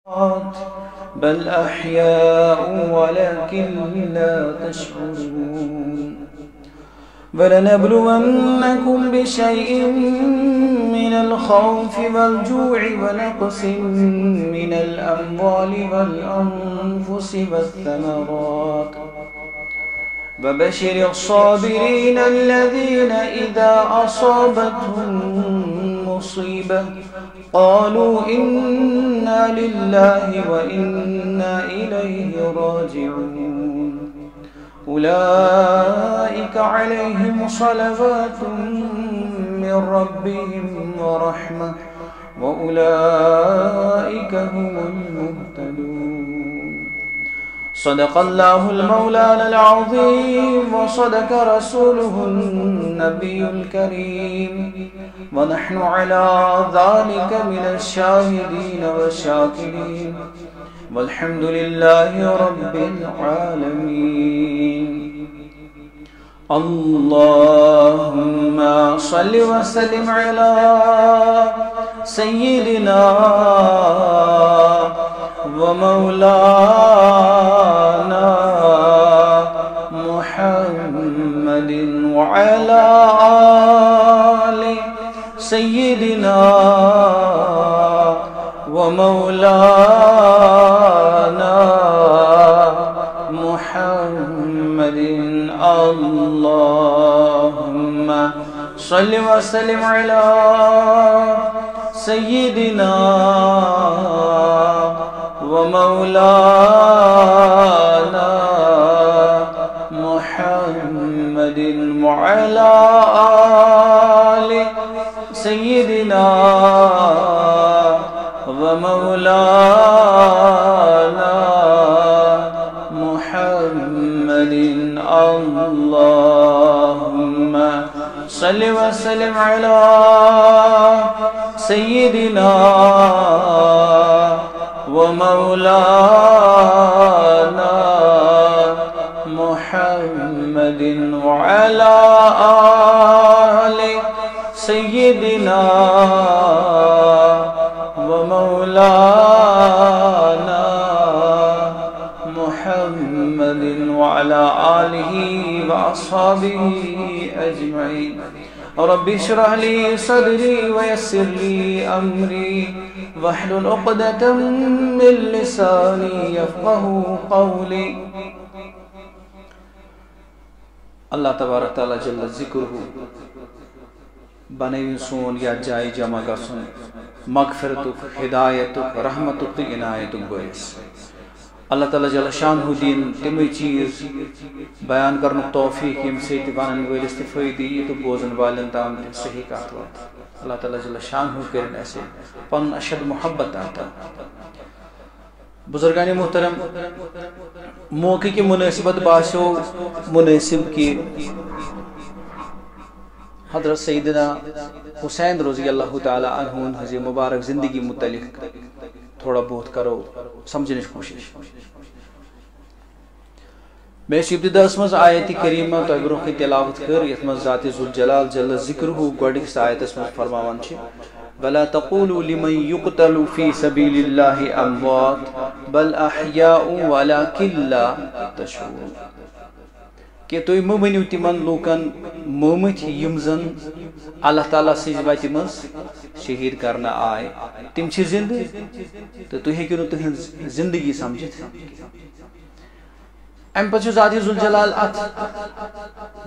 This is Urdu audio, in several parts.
بل أحياء ولكن لا تشعرون ولنبلونكم بشيء من الخوف والجوع ونقص من الأموال والأنفس والثمرات وبشر الصابرين الذين إذا أصابتهم مصيبة قالوا إنا لله وإنا إليه راجعون أولئك عليهم صلوات من ربهم ورحمة وأولئك هم المهتدون صدق الله المولانا العظيم وصدق رسوله النبي الكريم ونحن على ذلك من الشاهدين والشاكرين والحمد لله رب العالمين اللهم صل وسلم على سيدنا ومولانا محمد وعلى آل سيدنا ومولانا محمد اللهم صل وسلم على سيدنا ومولانا محمد وعلى آل سيدنا ومولانا محمد اللهم صل وسلم على سيدنا ومولانا محمد وعلى آل سيدنا ومولانا محمد وعلى آله وأصحابه أجمعين رب اشرح لي صدري ويسر لي أمري واحلل عقدة من لساني يفقهوا قولي اللہ تبارک تعالیٰ جل ذکرہ بنائیں سون یا جائے جمع گسن مغفرتک ہدایتک رحمتک تو عنایتک باعث اللہ تعالیٰ جل شانہ دین تمہیں چیز بیان کرنے توفیق یم سے بنن ولس تہ فائدہ تو بوزن والن تام صحیح کات وات اللہ تعالیٰ جل شانہ کرن ایسے پن اشد محبت آتا بزرگان محترم موقع کی مناسبت باسو مناسب کی حضرت سیدنا حسین رضی اللہ تعالی عنہ حضی مبارک زندگی متعلق تھوڑا بہت کرو سمجھنے کی کوشش میں ابتدا مز آیت کریمہ تو برو کی تلاوت کر یت مز ذات ذوالجلال جل ذکرہ گوڈک آیت مز فرماوان چھ ولا تقولوا لمن يقتل في سبيل الله اموات بل احياء ولكن لا تشعرون کہ تُہۍ مہ ؤنِو تِمن لوٗکن مومٕتۍ یِم زن اللہ تعالیٰ سٕنٛزِ وتہِ منٛز شہید کرنہٕ آے تِم چھِ زندٕ تہٕ تُہۍ ہیٚکِو نہٕ تِہنٛز زندگی سمجھِتھ امہِ پتہٕ چھُ ذات ذوالجلال اتھ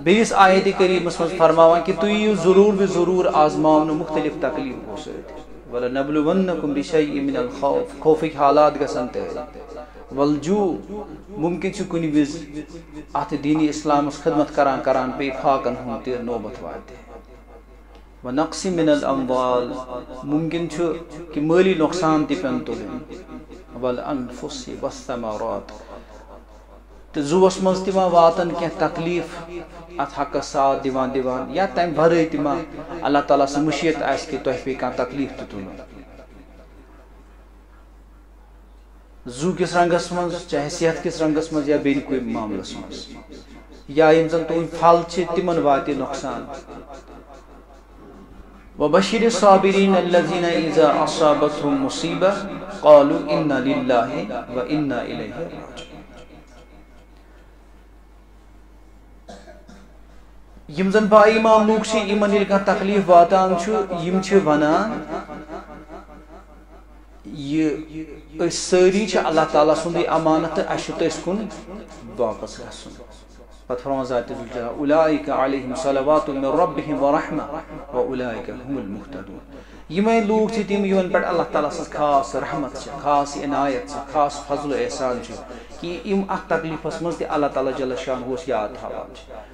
بیٚیِس آیتِ کریٖمس منٛز فرماوان کہ تُہۍ یِیِو ضروٗر بہ ضروٗر آزماونہٕ مختلف تکلیٖفو سۭتۍ وَلَنَبْلُوَنَّكُمْ بِشَيْءٍ مِنَ الْخَوْفِ خوفٕکۍ حالات گژھن تٲرۍ والجوع ممکن چھ کنہِ وِزِ اتھ دینی اسلامس خدمت کران کران پیٚیہِ فاقن ہُنٛد تہِ نوبت واتہِ ونقص من الاموال ممکن چھ کہ مٲلی نۄقصان تہِ پیٚن تُلٕنۍ والانفس والثمرات تو زوس مز تما واتن کی تکلیف ات حق ساتھ دیوان یا تم بھرے تما اللہ تعالیٰ سے مشیت آس کہ تہ پہ کان تکلیف تُلن زو کس رنگس مز چاہے صحت کس رنگس مز یا بیٚیہِ کوئی معاملس مز یا یم زن تُہنٛدۍ پھل چھ تمن واتہِ نۄقصان وبشر الصابرين الذين إذا أصابتهم مصيبة قالوا إنا لله وإنا إليه راجعون. یم زن با ایمان لوگ چھ یمن یل کانٛہہ تکلیف واتان چھ یم چھ ونان یہ ساری چھ اللہ تعالیٰ سندی امانت اَسہِ چھُ تٔسۍ کُن واپس گژھُن. پتہٕ فرمان ذات الجلال اولئک علیہم صلوات من ربہم ورحمہ واولئک هم المہتدون. یمے لوگ چھ تم یمن پٮ۪ٹھ اللہ تعالیٰ سٕنٛز خاص رحمت چھ، خاص عنایت چھ، خاص فضل و احسان چھ کہ یم اتھ تکلیفس منٛز تہِ اللہ تعالیٰ جل شانہُس یاد تھاوان چھ.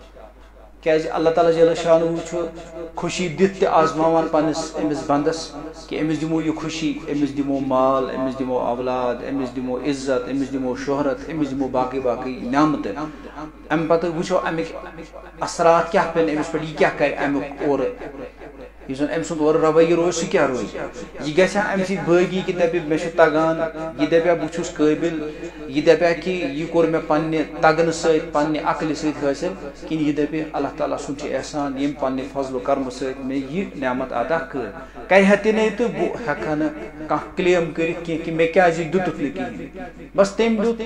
کیازِ اللہ تعالیٰ جل شانہ چھ خوشی دِتھ تہِ آزماوان پننس أمس بندس کہ أمس دمو یہ خوشی، أمس دمو مال، أمس دمو اولاد، أمس دمو عزت، أمس دمو شہرت، أمس دمو باقی باقی نعمت. ام پتہ وچھو امیک اثرات کیا پین أمس پہ، یہ کیا کر امیک اور یس ام سند اور رویہ روز سہ کیا روز یہ گھا ام سی باغی کہ دپہ مے تگان، یہ دپیا بہس قابل، یہ دپیا کہ یہ کور مے پنہ تگن ست پنہ عقل ست حاصل کن یہ دپہ اللہ تعالیٰ سن احسان یم پنہ فضل و کرم ست مے یہ نعمت عطا کر. کرِ تہ نہیں تو بہ ہیکہ نہ کانٛہہ کلیم کرتھ کی کہ مے کیازِ دتُکھ نہ کہین. بس تم دیت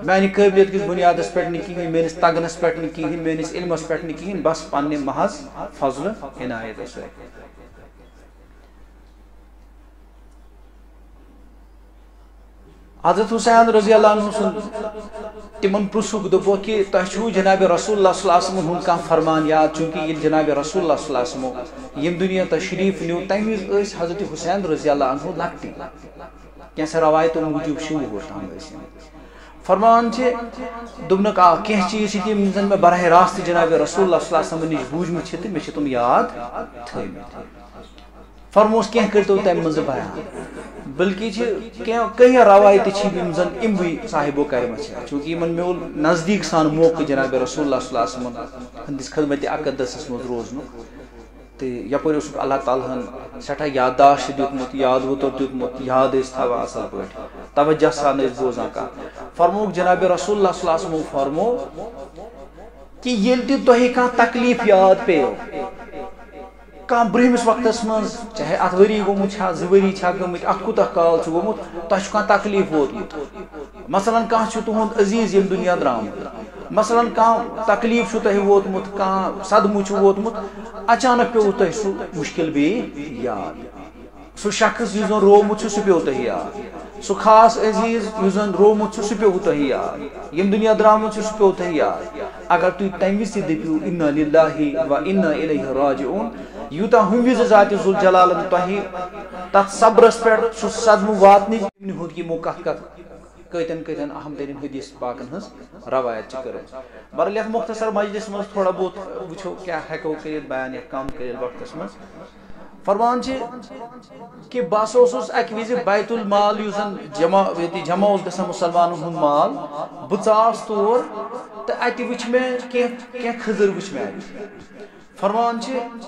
میانہ قابلیت کس بنیادس پہ نہ کہین، میٲنس تگنس پہ نہ کہین، میٲنس علمس پہ نہ کہین، بس پنہ محض فضل عنایت ست. حضرت حسین رضی اللہ عنہ سن تمن پرسک دپو کہ تہ چھو جناب رسول اللہ صلی اللہ علیہ وسلم ہن کان فرمان یاد، چونکہ یہ جناب رسول اللہ صلی اللہ علیہ وسلم یم دنیا تشریف نیو تمہ وز حضرت حسین رضی اللہ عنہ لکٹی کینسا روایتوں موجود شو ہوتان فرمان دپنک آ کی چیز تم زن میں براہ راست جناب رسول اللہ صلی اللہ علیہ وسلم نش بوجمت تو مے تم یاد تھمت. فرموس کی کرتو تم مز بیان، بلکہ کئی روایت زن اموی صاحبو کرمت، چونکہ ان میول نزدیک سان موقع جناب رسول اللہ صلی اللہ علیہ وسلم ہندس خدمت اقدس مز روزن تو یپر اللہ تعالیٰ ہن سٹھا یادداشت دیتمت، یاد وطر دیتمت، یاد تھوان اصل پہ توجہ سان بوزان کت. فرموک جناب رسول اللہ صلی اللہ علیہ وسلم فرمو کہ یل تہ تہ کانٛہہ تکلیف یاد پیو کان برہمس وقتس من، چاہے ات وری گومت چھا زٕ ؤری چھا گمت، ات کوتاہ کال چھ گومت، تہ کان تکلیف ووتمت. مثلا کان چھ تہند عزیز یم دنیا درامت، مثلا کان تکلیف چھ تہ ووتمت، کان صدمہ چھ ووتمت، اچانک پیو تہ سہ مشکل بیٚیہِ یاد. سہ شخص یس زن رومت چھ سہ پیو تہ یاد، سہ خاص عزیز یس زن رومت چھ سہ پیو تہ یاد، یم دنیا درامت چھ سہ پیو تہ یاد. اگر تھی تمہ وز تہ دپیو انا للہ و انا الیہ راجعون، یوتہ ہم وز ذات ذوالجلال تہ تک صبرس پہ سہ صدمہ واتنچ ہند یمو کت کت کتن کتن اہم ترین حدیث پاکن ہز روایت کر. بہرحال یتھ مختصر مجلس مز تھوڑا بہت وچھو کیا ہیکو کر بیان یا کم کر وقتس مز. فرمان کہ بس اکہ وز بیت المال اس جمع گا مسلمان ہند مال، بہس تور تو ات وچ مے کی خضر وچ مے. فرمان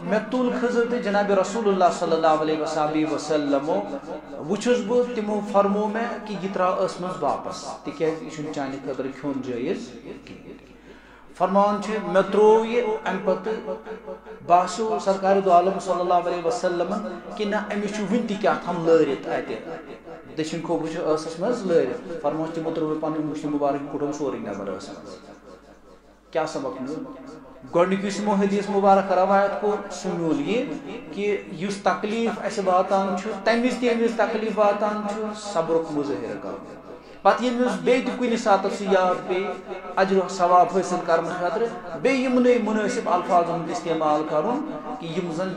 مے تل خضر تو جناب رسول اللہ صلی اللہ علیہ وسلم وچھس بہ تمو فرمو مے کہ یہ ترا اس مز واپس تکیاز یہ چانہ خاطر کھیون جائز. فرمان مے ترو یہ ام پتہ باسو سرکار دو عالم صلی اللہ علیہ وسلم کہ نہ امس ون تہ کیا تھام لارت ات دشن کھوبر ٲسس مز لارت. فرمان تمو ترو پن مشت مبارک کڑم سورے نظر ٲس کیا سبق نیو. گۄڈنیُک یُس یمو حدیث مبارک روایت کور سُہ میول یہ کہ یُس تکلیف اسہ واتان چھُ تمہ وز تہ ییٚمہِ وز تکلیف واتان چھُ صبرُک مظٲہرٕ کرُن. پتہ ییٚمہِ وز بیٚیہِ تہِ کُنہِ ساتہٕ سُہ یاد پیٚیہِ اجر و ثواب حٲصِل کرنہٕ خٲطرٕ بیٚیہِ یِمنٕے مُنٲسِب الفاظن ہُنٛد استعمال کرُن کہ یِم زن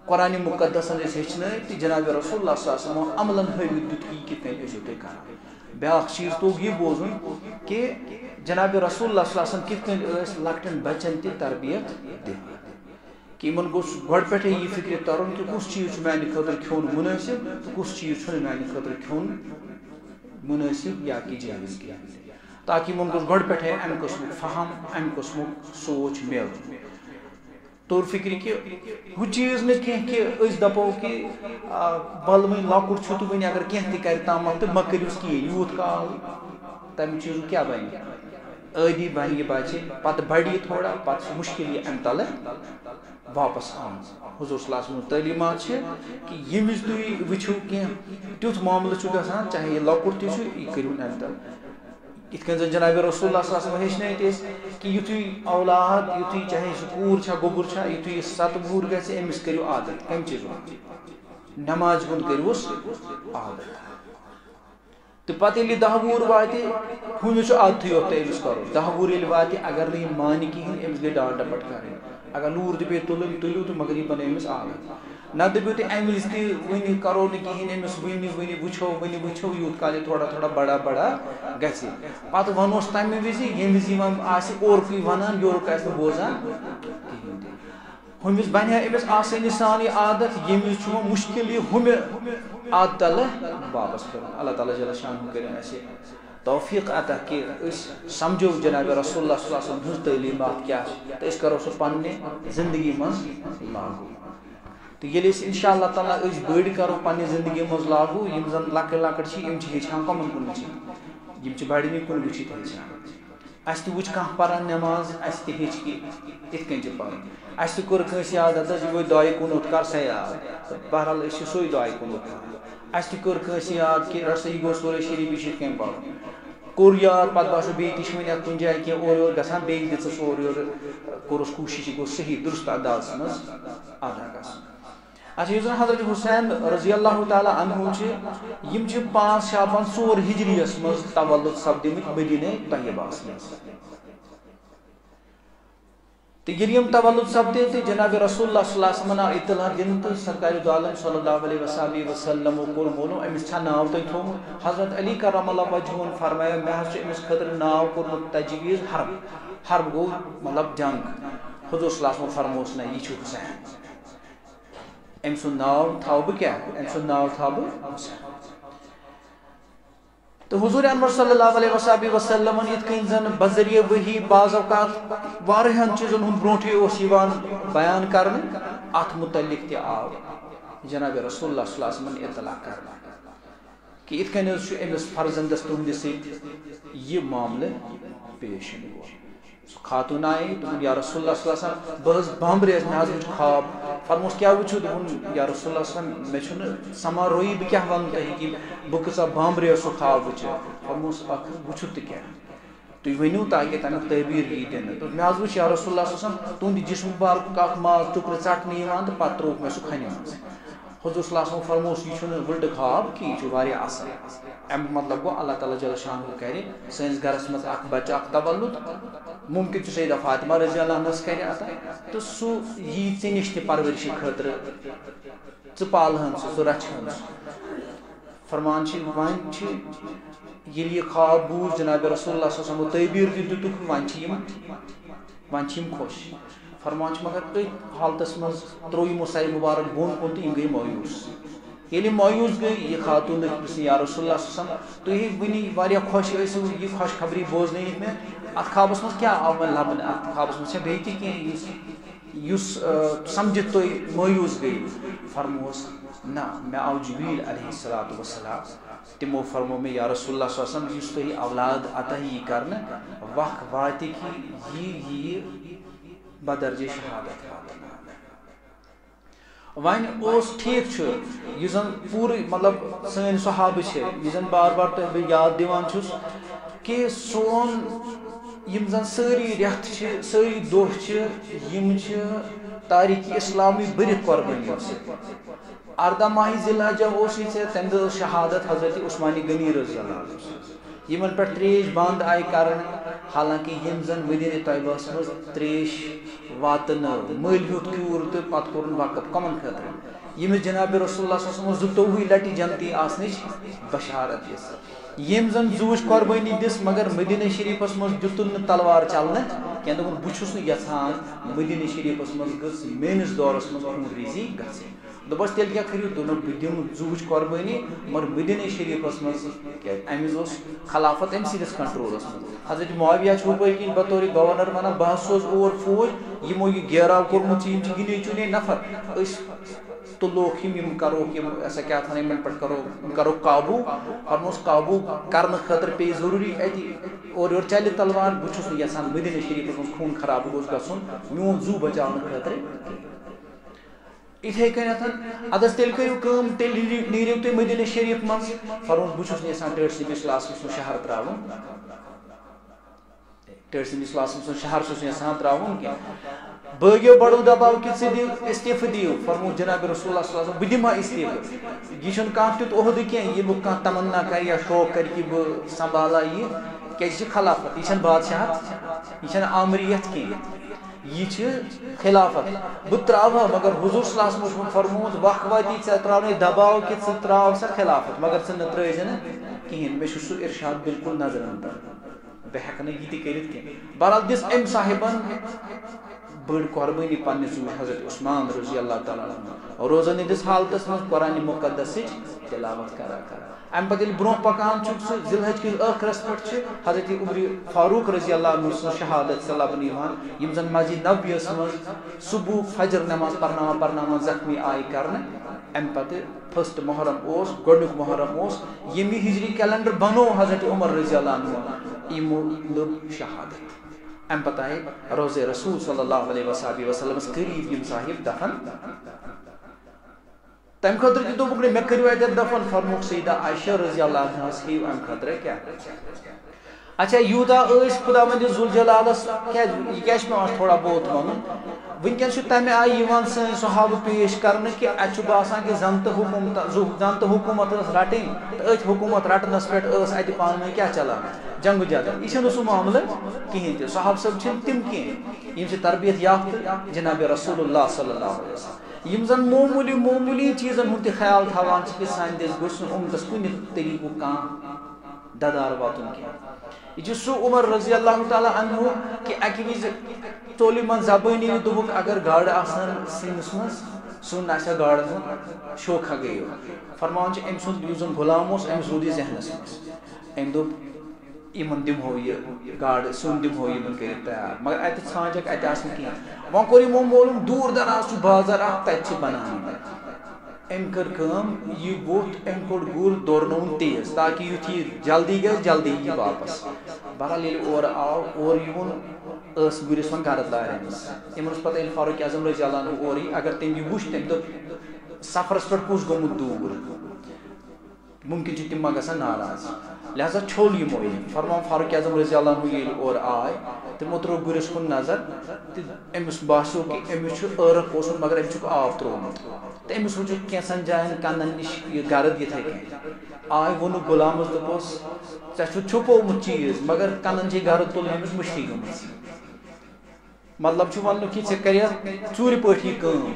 قرآن مقدسن أسۍ ہیٚچھنٲوۍ تہٕ جناب رسول اللہ صلی اللہ علیہ وسلم عملن ہٲوِتھ دیُت یہِ کِتھ کٔنۍ ٲسِو تُہۍ کران. بیاکھ چیز توٚگ یہِ بوزُن کہ جناب رسول اللہ صلی اللہ علیہ وسلم کِتھ کٔنۍ ٲسۍ لۄکٹٮ۪ن بچن تہِ تربیت دِوان کہ یمن گوٚژھ گۄڈٕ پٮ۪ٹھے یہِ فکرِ ترُن کہ کُس چیز چھُ میانہِ خٲطرٕ کھیوٚن مُنٲسِب تہٕ کُس چیز چھُنہٕ میانہِ خٲطرٕ کھیوٚن مُنٲسِب یا کہ جٲیز کینٛہہ، تاکہ یمن گوٚژھ گۄڈٕ پٮ۪ٹھے امہِ قٕسمُک فہم امہِ قٕسمُک سونٛچ میلُن. طور فکر کہ ہُہ چیز نہٕ کینٛہہ کہ أسۍ دپو کہ بل وۄنۍ لۄکُٹ چھُ تہٕ وۄنۍ اگر کینٛہہ تہِ کرِ تامتھ تہٕ مہ کٔرِوُس کِہیٖنۍ یوٗت کال تمہِ چیٖزُک کیٛاہ بنہِ. عادی بن یہ بچے پتہ بڑی تھوڑا پتہ مشکل یہ امہ تلے واپس آن حضور صلی اللہ علیہ وسلم تعلیمات کہ یمس تھی وچھو کی تیت معاملہ گھان چاہے یہ لکٹ تہ یہ کرو امہ تل ات کن زن جناب رسول اللہ صلی اللہ علیہ وسلم ہیچنائت کہ یتھے اولاد یتھے چاہے سہ کور چھا گوبر چھا یتھے یہ 7 وُہر گژھِ امس کرو عادت کم چیز نماز ہند کروس عادت تو پتہ ییٚلہِ 10 وُہر واتہِ ہُمِس چھُ عادتھٕے یوت أمِس کَرُن 10 وُہر ییٚلہِ واتہِ اگر نہٕ یہِ مانہِ کِہیٖنۍ أمِس گٔے ڈانٛٹ ڈپٹ کَرٕنۍ اگر لوٗر دِپے تُلٕنۍ تُلِو تہٕ مگر یہِ بنٲیِو أمِس عادت نہ دٔپِو تُہۍ اَمہِ وِزِ تہِ وٕنہِ کَرو نہٕ کِہیٖنۍ أمِس وٕنہِ وٕچھو یوٗت کال یہِ تھوڑا تھوڑا بڑا گژھِ پتہٕ وَنوس تَمہِ وِزِ ییٚمہِ وِزِ یِوان آسہِ اورکُے وَنان یورُک آسہِ نہٕ بوزان کِہیٖنۍ تہِ ہُمِس بنہِ ہا أمِس آسٲنی سان یہِ عادت ییٚمہِ وِزِ چھُ وۄنۍ مُشکِل یہِ ہُمہِ عادت تلہٕ واپس کرُن اللہ تعالیٰ جل شانہ کٔرِنۍ اَسہِ توفیق عطا کہ سمجھو جناب رسول اللہ صلی اللہ علیہ وسلم ہز تعلیمات کیا تو اس کرو سو پنہ زندگی مز لاگو تو یل انشاء اللہ تعالیٰ بڑ کرو پنہ زندگی مز لاگو یم زن لکٹ لکٹ ہیچان کمن کن وچھت بڑنی کن وچھت ہیچان اس تہ وچھ کھانا پران نماز اس تہ ہیچ کہ ات کن پران اس تہ کور کٲنٛسہِ یاد ہسا یہ گوٚو دعاے کُنوت کر سا یاد بہرحال أسۍ چھِ سُے دعاے کُنوت اس تہ کور کٲنٛسہِ یاد کہ رٹ سا یہ گوٚو سورہ شریف یہ کم پرن کور یاد پتہ باسو بیٚیہِ تہِ چھِ وۄنۍ اتھ کُنہِ جایہِ کینٛہہ اورٕ یورٕ گژھان بیٚیہِ دِژٕس اورٕ یورٕ کوٚرُس کوٗشِش یہِ گوٚو صحیح درست اندازس منٛز ادا گژھُن اچھا یُس زن حضرت حسین رضی اللہ تعالیٰ عنہ چھِ یم چھِ 5 شعبان 4 ہجریس منٛز تولُد سپدمٕتۍ مدینہ طیبہس منٛز تو ییٚلہِ یم تولُد سپدے تو جناب رسول اللہ صلی اللہ علیہ وسلم اطلاع دِنہٕ تہٕ سرکار دو عالم صلی اللہ علیہ وسلم کوٚر معلوم أمِس چھا ناو تۄہہِ تھوٚومُت حضرت علی کرم اللہ وجہُن فرمایا مےٚ حظ چھُ أمِس خٲطرٕ ناو کوٚرمُت تجویز حرب گوٚو مطلب جنگ حضور صلی اللہ علیہ وسلم فرموس نہ یہِ چھُ حسین أمۍ سُنٛد ناو تھاو بہٕ کیٛاہ أمۍ سُنٛد ناو تھاو بہٕ حسین تو حضور انور صلی اللہ علیہ وسلم یت کن زن بذریعہ وحی بعض اوقات واریاہن چیزن ہند برونٹھے اوس یوان بیان کرنے ات متعلق تہ آو جناب رسول اللہ صلی اللہ علیہ وسلم اطلاع کرنا کہ ات کن امس فرزندس تہندِ سۭتۍ یہ معاملہ پیش گو سو خاتون آئی دن یا رسول اللہ صلی اللہ علیہ وسلم بہت بامبریس میں حضرت خواب فرموس کیا وچھو دن یا رسول اللہ صلی اللہ علیہ وسلم میں چھن سما روئی بہ کیا ون تہ کہ بہ کسا بامبریس سو خواب وچھ فرموس اخ وچھو تہ کیا تُہۍ ؤنِو تاکہ تمیُک تعبیر یی دِنہٕ تہٕ مےٚ حظ وٕچھ یا رسول اللہ صلی اللہ علیہ وسلم تُہُنٛد جسم مبارک اکھ ماز ٹُکرٕ ژٹنہٕ یِوان تہٕ پتہٕ ترٛووُکھ مےٚ سُہ کھنہِ منٛز حضور صلی اللہ علیہ وسلم فرموس یہ چھُنہٕ وٕلٹہٕ خواب کینٛہہ یہِ چھُ واریاہ اصل امیُک مطلب گوٚو اللہ تعالیٰ جل شانہ کرِ سٲنِس گرس منٛز اکھ بچہ اکھ تولُد ممکن چھُ سیدہ فاطمہ رضی اللہ عنہس کرِ عطا تہٕ سُہ یی ژےٚ نِش تہِ پرورشہِ خٲطرٕ ژٕ پالہن سُہ رچھہن فرمان چھِ وۄنۍ چھِ ییٚلہِ یہِ خواب بوٗز جناب رسول اللہ صلی اللہ علیہ وسلم تعبیر تہِ دِتُکھ وۄنۍ چھِ یِم خۄش فرمان چھِ مگر أتھۍ حالتس منٛز ترٛوو یِمو سایہِ مُبارک بۄن کُن تہٕ یِم گٔے مایوٗس ییٚلہِ مایوٗس گٔے یہِ خاتوٗن لٔگۍ پرٛژھنہِ یا رسول اللہ صلی اللہ علیہ وسلم تُہۍ ؤنِو واریاہ خۄش ٲسِو یہِ خۄش خبری بوزنٲیِتھ مےٚ اتھ خوابس منٛز کیٛاہ آو وۄنۍ لبنہٕ اتھ خوابس منٛز چھا بیٚیہِ تہِ کینٛہہ یُس سمجھِتھ تُہۍ مایوٗس گٔے فرمووس نہ مےٚ آو جبریٖل علیہ الصلوٰۃ والسلام تِمو فرمو مےٚ یا رسول اللہ صلی اللہ علیہ وسلم یُس تۄہہِ اولاد عطا یی کرنہٕ وق واتہِ کہِ یہِ بدرجے شہادت وۄنۍ اوس ٹھیٖک چھُ یُس زن پوٗرٕ مطلب سٲنۍ صحابہٕ چھِ یہِ زن بار بار تۄہہِ بہٕ یاد دِوان چھُس کہ سون یم زن سٲری رٮ۪تھ چھِ سٲری دۄہ چھِ یِم چھِ تاریخ اسلامی بٔرِتھ قۄربٲنیو سۭتۍ 18 ماہ ذی الحجہ اوس یہِ ژےٚ تمہِ دۄہ شہادت حضرت عثمانِ غنی رضی اللہ عنہ یمن پٮ۪ٹھ تریش بند آیہِ کرنہٕ حالانکہ یم زن مدینہ طیبہس منٛز تریش واتنہٕ مٔلۍ ہیوٚت کیوٗر تہٕ پتہٕ کوٚرُن وقف کمن خٲطرٕ ییٚمِس جناب رسول اللہ صلی اللہ علیہ وسلم 22 لٹہِ جنتی آسنٕچ بشارت دِژ یم زن زوٗچ قۄربٲنی دِژ مگر مدینہ شریفس منٛز دِتُن نہٕ تلوار چلنہٕ کینٛہہ دوٚپُن بہٕ چھُس نہٕ یژھان مدینہ شریفس منٛز گٔژھ میٲنِس دورس منٛز خوٗن ریزی گژھٕنۍ دوٚپُس تیٚلہِ کیٛاہ کٔرِو دوٚپُن بہٕ دِمہٕ زوٗچ قۄربٲنی مگر مدینہ شریفس منٛز کیٛازِ امہِ وِزِ اوس خلافت أمۍ سٕنٛدِس کنٹرولس منٛز حضرت معاویہ چھُ ہُپٲرۍ کِنۍ بطور گورنر ونان بہٕ حظ سوز اور فوج یِمو یہِ گیراو کوٚرمُت چھُ یِم چھِ گِنے چُنے نفر أسۍ تلوک یم کرو ایسا کیا تھا یمن پہ کرو قابو فرموس قابو کرنے خاطر پی ضروری اتی اور یور چلہِ تلوار بہ چھُس نہٕ یژھان مدینہ شریفس منٛز خوٗن خراب گوٚژھ گژھُن میون زو بچاونہٕ خٲطرٕ اتھے کٔنٮ۪تھ ادس تیٚلہِ کٔرِو کٲم تیٚلہِ نیٖرِو تُہۍ مدینہ شریف منٛز فرموس بہ چھُس نہٕ یژھان ٹٲٹھۍ سٕنٛدِس کلاسس منٛز شہر ترٛاوُن ٹٲٹھۍ سٕنٛدِس کلاسس منٛز شہر چھُس نہٕ یژھان ترٛاوُن کینٛہہ بٲگیو بڑو دباو کہ ژٕ دِو استعفہٕ دِیو فرموس جناب رسول اللہ صلی اللہ علیہ وسلم بہٕ دِمہٕ ہا استعفہٕ یہ چھُنہٕ کانٛہہ تیُتھ عہدٕ کینٛہہ ییٚلہِ بہٕ کانٛہہ تمنا کرِ یا شوق کرِ کہ بہٕ سنبھالا یہِ کیازِ یہِ چھِ خلافت یہِ چھنہٕ بادشاہت یہِ چھنہٕ آمریت کینٛہہ یہ خلافت بہ تراوہ مگر حضور صلی اللہ علیہ وسلم فرموت وق واتی ژےٚ تراونے دباو کہ ژٕ تراو سا خلافت مگر ژٕ نہ ترٲیزِ نہٕ کہیٖنۍ مےٚ چھُ سُہ ارشاد بالکل نظر اندر بہٕ ہٮ۪کہٕ نہٕ یہِ تہِ کٔرِتھ کینٛہہ بہرحال دِژ أمۍ صاحبن بٔڑ قۄربٲنی پننہِ زوٗ حضرت عثمان رضی اللہ تعالیٰ عنہ روزان یِہنٛدِس حالتس منٛز قرآنِ مقدسٕچ تلاوت کران امہِ پتہٕ ییٚلہِ برونٛہہ پکان چھُکھ سُہ ذی الحج کِس ٲخرس پٮ۪ٹھ چھِ حضرت عمر فاروق رضی اللہ عنہ سٕنٛز شہادت لبنہٕ یِوان یِم زن مسجد نبویس منٛز صبح فجر نماز پرناوان زخمی آیہِ کرنہٕ امہِ پتہٕ فسٹ محرم اوس گۄڈنیُک محرم اوس ییٚمہِ ہجری کیلنڈر بنوو حضرت عمر رضی اللہ عنہ یِمو لٔب شہادت امہِ پتہٕ آیہِ روزے رسول صلی اللہ علیہ وسلمس قریٖب یِم صاحب دفن تمہِ خٲطرٕ تہِ دوٚپُکھ نہٕ مےٚ کٔرِو اَتٮ۪تھ دفن فرموکھ سیدہ عائشہ رضی اللہ عنہس ہیٚیِو امہِ خٲطرٕ کیٛاہ اچھا یوٗتاہ ٲسۍ خدا بندِ ذوالجلالس کیٛازِ یہِ کیٛاہ چھُ پیٚوان تھوڑا بہت ونُن وٕنکیٚن چھُ تمہِ آیہِ یِوان سٲنۍ صحابہٕ پیش کرنہٕ کہِ اَتہِ چھُ باسان کہِ زن تہٕ حکوٗمت ٲس رٹٕنۍ تہٕ أتھۍ حکوٗمت رٹنس پٮ۪ٹھ ٲس اَتہِ پانہٕ ؤنۍ کیٛاہ چلان جنگہٕ جدل یہِ چھُنہٕ سُہ معاملہٕ کِہیٖنۍ تہِ صحابہٕ صٲب چھِنہٕ تِم کینٛہہ یِم چھِ تربیت یافتہٕ جناب رسول اللہ صلی اللہ علیہ وسلم یِم زن معموٗلی چیٖزن ہُنٛد تہِ خیال تھاوان چھِ کہِ سانہِ دٔسۍ گوٚژھ نہٕ اُمتس کُنہِ طریٖقُک کانٛہہ ددار واتُن کینٛہہ یہ چھُ سُہ عمر رضی اللہ تعالیٰ عنہ کہ اکہِ وِزِ ژوٚل یِمن زبٲنی دوٚپُکھ اگر گاڈٕ آسن سِنِس منٛز سیُن آسیا گاڈن ہُنٛد شوکھا گٔیو فرماوان چھِ أمۍ سُنٛد یُس زن غلام اوس أمِس روٗد یہِ ذہنس منٛز أمۍ دوٚپ یِمن دِمہو یہِ گاڈٕ سیُن دِمہو یِمن کٔرِتھ تیار مگر اتہِ ژھانٛجکھ اتہِ آسہِ نہٕ کینٛہہ وۄنۍ کوٚر یِمو معلوٗم دوٗر دراز چھُ بازر اکھ تتہِ چھِ بنان أمۍ کٔر کٲم یہِ ووٚتھ أمۍ کوٚڑ گُر دورنووُن تیز تاکہِ یُتھ یہِ جلدی گژھِ جلدی یی واپس بہرحال ییٚلہِ اورٕ آو اورٕ یِوُن ٲس گُرِس وۄنۍ گرد لارٮ۪مٕژ یِمن اوس پتہ ییٚلہِ فاروق اعظم رضی اللہ عنہ اورٕ یی اگر تٔمۍ یہِ وٕچھ تٔمۍ دوٚپ سفرس پٮ۪ٹھ کُس گوٚمُت دوٗر ممکن چھِ تِم ما گژھن ناراض لہذا چھوٚل یِمو یہِ فرمان فاروق اعظم رضی اللہ عنہ ییٚلہِ اورٕ آے تِمو ترٛوو گُرِس کُن نظر تہٕ أمِس باسیو کہِ أمِس چھُ ٲرکھ اوسمُت مگر أمۍ چھُکھ آب ترٛوومُت تہٕ أمِس وٕچھُکھ کینٛژھن جاین کَنن نِش یہِ گرد یِتھٕے کٔنۍ آے ووٚنُکھ غلامس دوٚپُس ژےٚ چھُتھ چھُپومُت چیٖز مگر کَنن چھے گرد تُلٕنۍ أمِس مٔشتٕے گٔمٕژ مطلب چھُ وننُک کہِ ژےٚ کریتھ ژوٗرِ پٲٹھۍ یہِ کٲم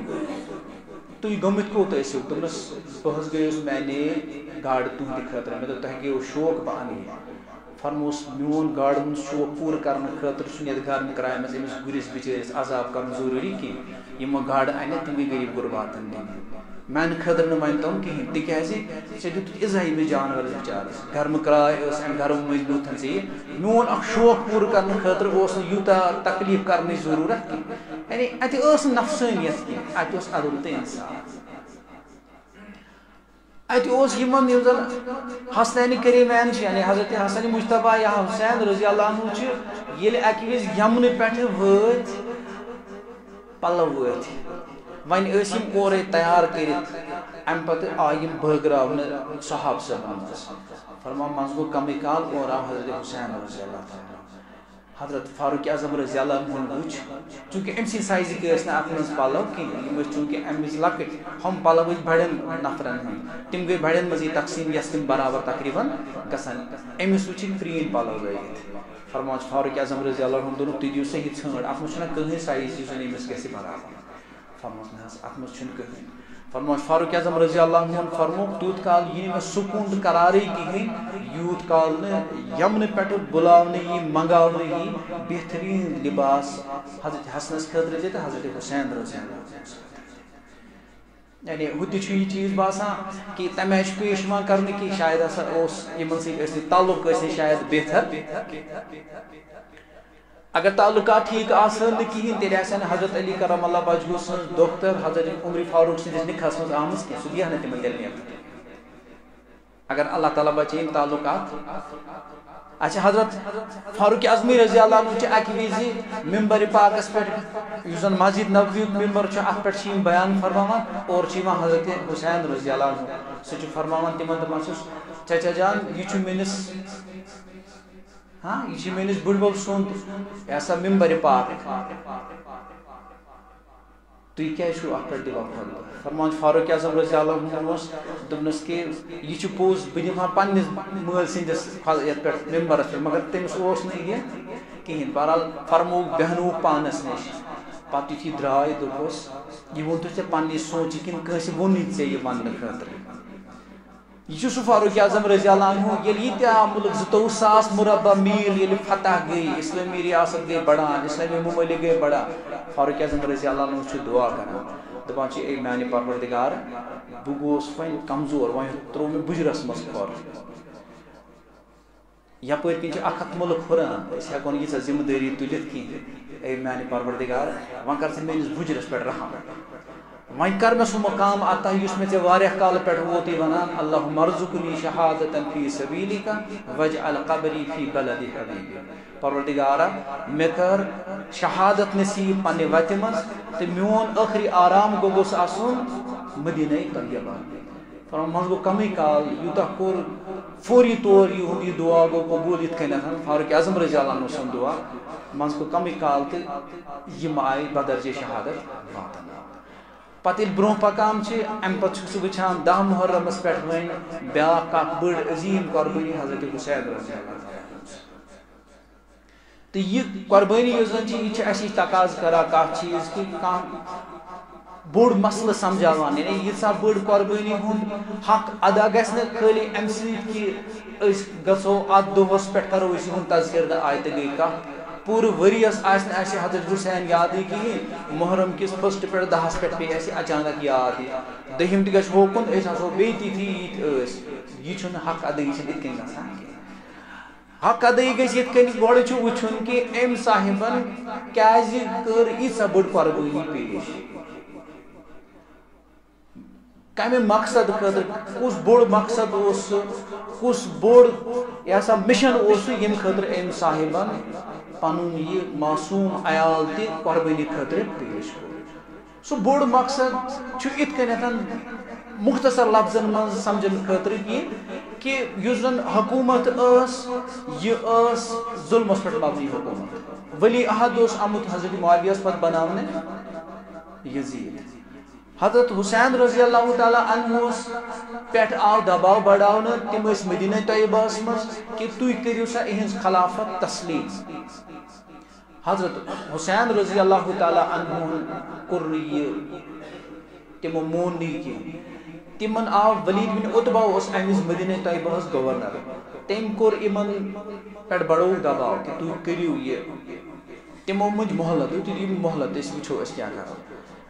تُہۍ گٔمٕتۍ کوٚت ٲسِو دوٚپنس بہٕ حظ گٔیوس مےٚ انے گاڈٕ تُہنٛدِ خٲطرٕ مےٚ دوٚپ تۄہہِ گٔیو شوق بہٕ اَنہٕ یہِ فرموس میون گاڈٕ ہُنٛد شوق پوٗرٕ کرنہٕ خٲطرٕ چھُنہٕ یتھ گرم کرایمس أمِس گُرِس بِچٲرِس عذاب کرُن ضروٗری کینٛہہ یِمو گاڈٕ انہِ تِم گٔے غریٖب غُرباتن دِنہِ میانہِ خٲطرٕ نہٕ وۄنۍ تِم کِہینۍ تِکیازِ ژےٚ دِتُتھ عزا ییٚمِس جانورس بِچارس گرمہٕ کراے ٲس امہِ گرمہٕ مٔنٛزۍ دیُتھن ژےٚ یہِ میون اکھ شوق پوٗرٕ کرنہٕ خٲطرٕ اوس نہٕ یوٗتاہ تکلیٖف کرنٕچ ضروٗرت کینٛہہ یعنی اتہِ ٲس نہٕ نفسٲنیت کینٛہہ اتہِ اوس عدل تہٕ انصاف اتہِ اوس یِمن یِم زن حسنینِ کریٖمین چھِ یعنی حضرت حسن مجتبیٰ یا حسین رضی اللہ عنہ چھِ ییٚلہِ اکہِ وِزِ یمنہٕ پٮ۪ٹھٕ وٲتۍ پلو وٲتۍ وۄنۍ ٲسۍ یِم اورے تیار کٔرِتھ امہِ پتہٕ آیہِ یِم بٲگراونہٕ صحابہٕ صٲبن منٛز فرمان منٛزٕ گوٚو کمٕے کال اورٕ آو حضرت حسین رضی اللہ تعالیٰ حضرت فاروق اعظم رضی اللہ عنہ وٕچھ چوٗنٛکہِ أمۍ سٕنٛدۍ سایزٕکۍ ٲسۍ نہٕ اتھ منٛز پلو کینٛہہ یِم ٲسۍ چوٗنٛکہِ امہِ وِزِ لۄکٕٹۍ ہُم پلو ٲسۍ بڑٮ۪ن نفرن ہٕنٛدۍ تِم گٔے بڑٮ۪ن منٛز یہِ تقسیٖم یۄس تِم برابر تقریٖبن گژھان أمِس وٕچھِنۍ پرٛٲنۍ پلو لٲگِتھ فرمان چھُ فاروق اعظم رضی اللہ عنہ دوٚپُکھ تُہۍ دِیِو صحیح ژھٲنٛڈ اتھ منٛز چھُنہ کٕہٕنۍ سایز یُس زن أمِس گژھِ برابر فرموس نہ حظ اتھ منٛز چھُنہٕ کٕہٕنۍ فرموس فاروق اعظم رضی اللہ عنہ فرمووُکھ تیوٗت کال یی نہٕ مےٚ سکوٗن تہٕ قرارٕے کِہینۍ یوٗت کال نہٕ یمنہٕ پٮ۪ٹھٕ بُلاونہٕ یی منگاونہٕ یی بہتریٖن لِباس حضرت حسنس خٲطرٕ تہِ تہٕ حضرت حسین رضی اللہ عنہ یعنی ہُہ تہِ چھُ یہِ چیٖز باسان کہِ تمہِ آیہِ چھُ پیش یِوان کرنہٕ کہِ شاید ہسا اوس یِمن سۭتۍ ٲسۍ نہٕ تعلُق ٲسۍ نہٕ شاید بہتر اگر تعلقات ٹھیک آسن کہین تیل آسن حضرت علی کرم اللہ وجہہ سن دختر حضرت عمر فاروق سندس نکاحس مز آمز کی سہ دیا نا تمن تیل نیت اگر اللہ تعالیٰ بچین تعلقات. اچھا حضرت فاروق اعظمی رضی اللہ عنہ اکہ وزی ممبر پاکس پہ زن مسجد نبوی ممبر ات پہ بیان فرمان اور حضرت حسین رضی اللہ عنہ سہ فرمان تمن دپان چچا جان یہ میس ہاں یہ میس بڑ بب سند ایسا ممبر پاک تھی کیا ات پہ دان فرمان فاروق اعظم رضی اللہ عنہ دپنس کہ یہ پوز بہ دمہا پنس مل سندس یت پہ ممبرس پہ مگر تمس یہ کہین بہرحال فرموک بہنوک پانس نش پتہ یتھی درائے دپس یہ ون تو ے پنہ سوچ کن کنس وونی ے یہ ون خاطر یہ سہ فاروق اعظم رضی اللہ عنہ یل یہ ملک 200,000 مربع میل یل فتح گئی اسلامی ریاست گئی بڑھان اسلامی ممالک گئی بڑھان فاروق اعظم رضی اللہ عنہ دعا کران دپان اے میانہ پروردگار بہ گوس وۄنۍ کمزور وۄنۍ ترٛوو مےٚ بُجرس منٛز کھۄر یپٲرۍ کِنۍ چھِ اکھ اکھ مُلک ہُران أسۍ ہٮ۪کو نہٕ ییٖژاہ ذمہٕ دٲری تُلِتھ کِہیٖنۍ اے میانہ پروردگار وۄنۍ کر ژٕ میٲنِس بُجرس پٮ۪ٹھ رحم وۄنۍ کر مےٚ سُہ مقام عطا یُس مےٚ ژےٚ واریاہ کالہٕ پٮ۪ٹھ ووتُے ونان اللہُمَّ ارزُقنی شہادتن فی سبیلک واجعل قبری فی بلدِ حبیبک پروردگارا مے کر شہادت نصیب پنہ وتہ مز تو میون ٲخری آرام گوٚژھ آسُن مدینہ طیبہ فرمان مز گوٚو کمٕے کال یوٗتاہ کوٚر فوری طور یہ دعا گوٚو قبوٗل یِتھ کٔنٮ۪تھ فاروق اعظم رضی اللہ عنہ سُنٛد دعا مز گوٚو کمٕے کال تہٕ یِم آیہِ بدرجے شہادت واتان پتہ ییٚلہِ برونٛہہ پکان چھِ امہِ پتہٕ چھُکھ ژٕ وٕچھان 10 محرمس پٮ۪ٹھ وۄنۍ بیٛاکھ اکھ بٔڑ عظیٖم قۄربٲنی حضرت حسین رضی اللہ عنہ تو یہ قربانی یُس زن یہ اسی تقاض کران کانٛہہ چیز کہ کانٛہہ بوڑ مسلہٕ سمجھاوان یعنی ییٖژاہ بٔڑ قربٲنی ہُنٛد حق ادا گژھِ نہٕ خٲلی امہِ سۭتۍ کہ أسۍ گژھو اتھ دۄہس پٮ۪ٹھ کرو أسۍ یِہُنٛد تذکرٕ تہٕ آیہِ تہٕ گٔے کتھ پوٗرٕ ؤریس آسہِ نہٕ اَسہِ حضرت حسین یادٕے کِہیٖنۍ محرم کِس فسٹ پٮ۪ٹھ 10 پٮ۪ٹھ پیٚیہِ اَسہِ اچانک یاد یہِ دٔہِم تہِ گژھِ ہوکُن أسۍ آسو بیٚیہِ تِتھی یِتھۍ ٲسۍ یہِ چھُنہٕ حق ادٲیی چھنہٕ یِتھ کٔنۍ گژھان کینٛہہ حق ادٲیی گژھِ یِتھ کٔنۍ گۄڈٕ چھُ وٕچھُن کہِ أمۍ صاحبن کیازِ کٔر ییٖژاہ بٔڑ قۄربٲنی پیش کمہِ مقصد خٲطرٕ کُس بوٚڑ مقصد اوس سُہ کُس بوٚڑ یہِ ہسا مِشن اوس سُہ ییٚمہِ خٲطرٕ أمۍ صاحبن پنُن یہِ معصوٗم عیال تہِ قۄربٲنی خٲطرٕ پیش کوٚر سُہ بوٚڑ مقصد چھُ یِتھ کٔنٮ۪تھ مختصر لفظن منٛز سمجھنہٕ خٲطرٕ یہِ کہ یُس زن حکوٗمت ٲس یہِ ٲس ظُلمس پٮ۪ٹھ مبنی حکوٗمت ولی عہد اوس آمُت حضرت معاویہس پتہٕ بناونہٕ یزیٖد حضرت حسین رضی اللہ تعالیٰ عنہس پٮ۪ٹھ آو دباو بڑاونہٕ تِم ٲسۍ مدینہ طیبہس منٛز کہ تُہۍ کٔرِو سا اِہنٛز خلافت تسلیٖم حضرت حسین رضی اللہ تعالیٰ عنہن کوٚر نہٕ یہِ تِمو مون نہٕ کینٛہہ تِمن آو ولید بن عتبہ اوس امہِ وِزِ مدینہ طیبہس گورنر تٔمۍ کوٚر یِمن پٮ۪ٹھ بڑوو دباو کہ تُہۍ کٔرِو یہِ تِمو مٔنٛج مۄہلت تُہۍ دِیِو مۄہلت أسۍ وٕچھو أسۍ کیٛاہ کرو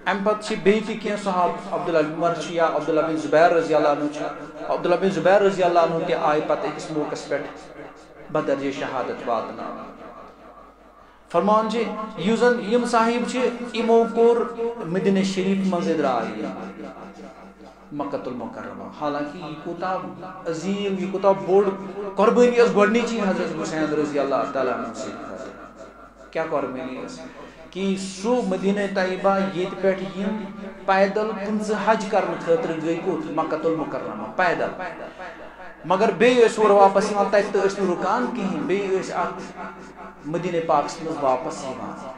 امہِ پتہٕ چھِ بیٚیہِ تہِ کینٛہہ صحابہ عبداللہ بن عمر چھُ یا عبداللہ بن زبیر رضی اللہ عنہ چھُ عبداللہ بن زبیر رضی اللہ عنہ تہِ آیہِ پتہٕ أکِس موقعس پٮ۪ٹھ بدرجے شہادت واتناونہٕ فرمان چھِ یُس زن یِم صاحب چھِ یِمو کوٚر مدینہ شریف منٛزٕے درٛاے مکۃ المکرمہ حالانکہ یہ کوتاہ عظیم یہ کوتاہ بوڑ قربانی ٲس گۄڈنِچی حضرت حسین رضی اللہ تعالیٰ عنہ سٕنٛدِ خٲطرٕ کیٛاہ قربانی ٲس کہ سُہ مدینہ طیبہ ییٚتہِ پٮ۪ٹھ یِم پیدل 15 حج کرنہٕ خٲطرٕ گٔے کوٚت مکۃ المکرمہ پیدل مگر بیٚیہِ ٲسۍ اورٕ واپس یِوان تتہِ تہِ ٲسۍ نہٕ رُکان کِہیٖنۍ بیٚیہِ ٲسۍ اتھ مدینہ پاکس منٛز واپس یِوان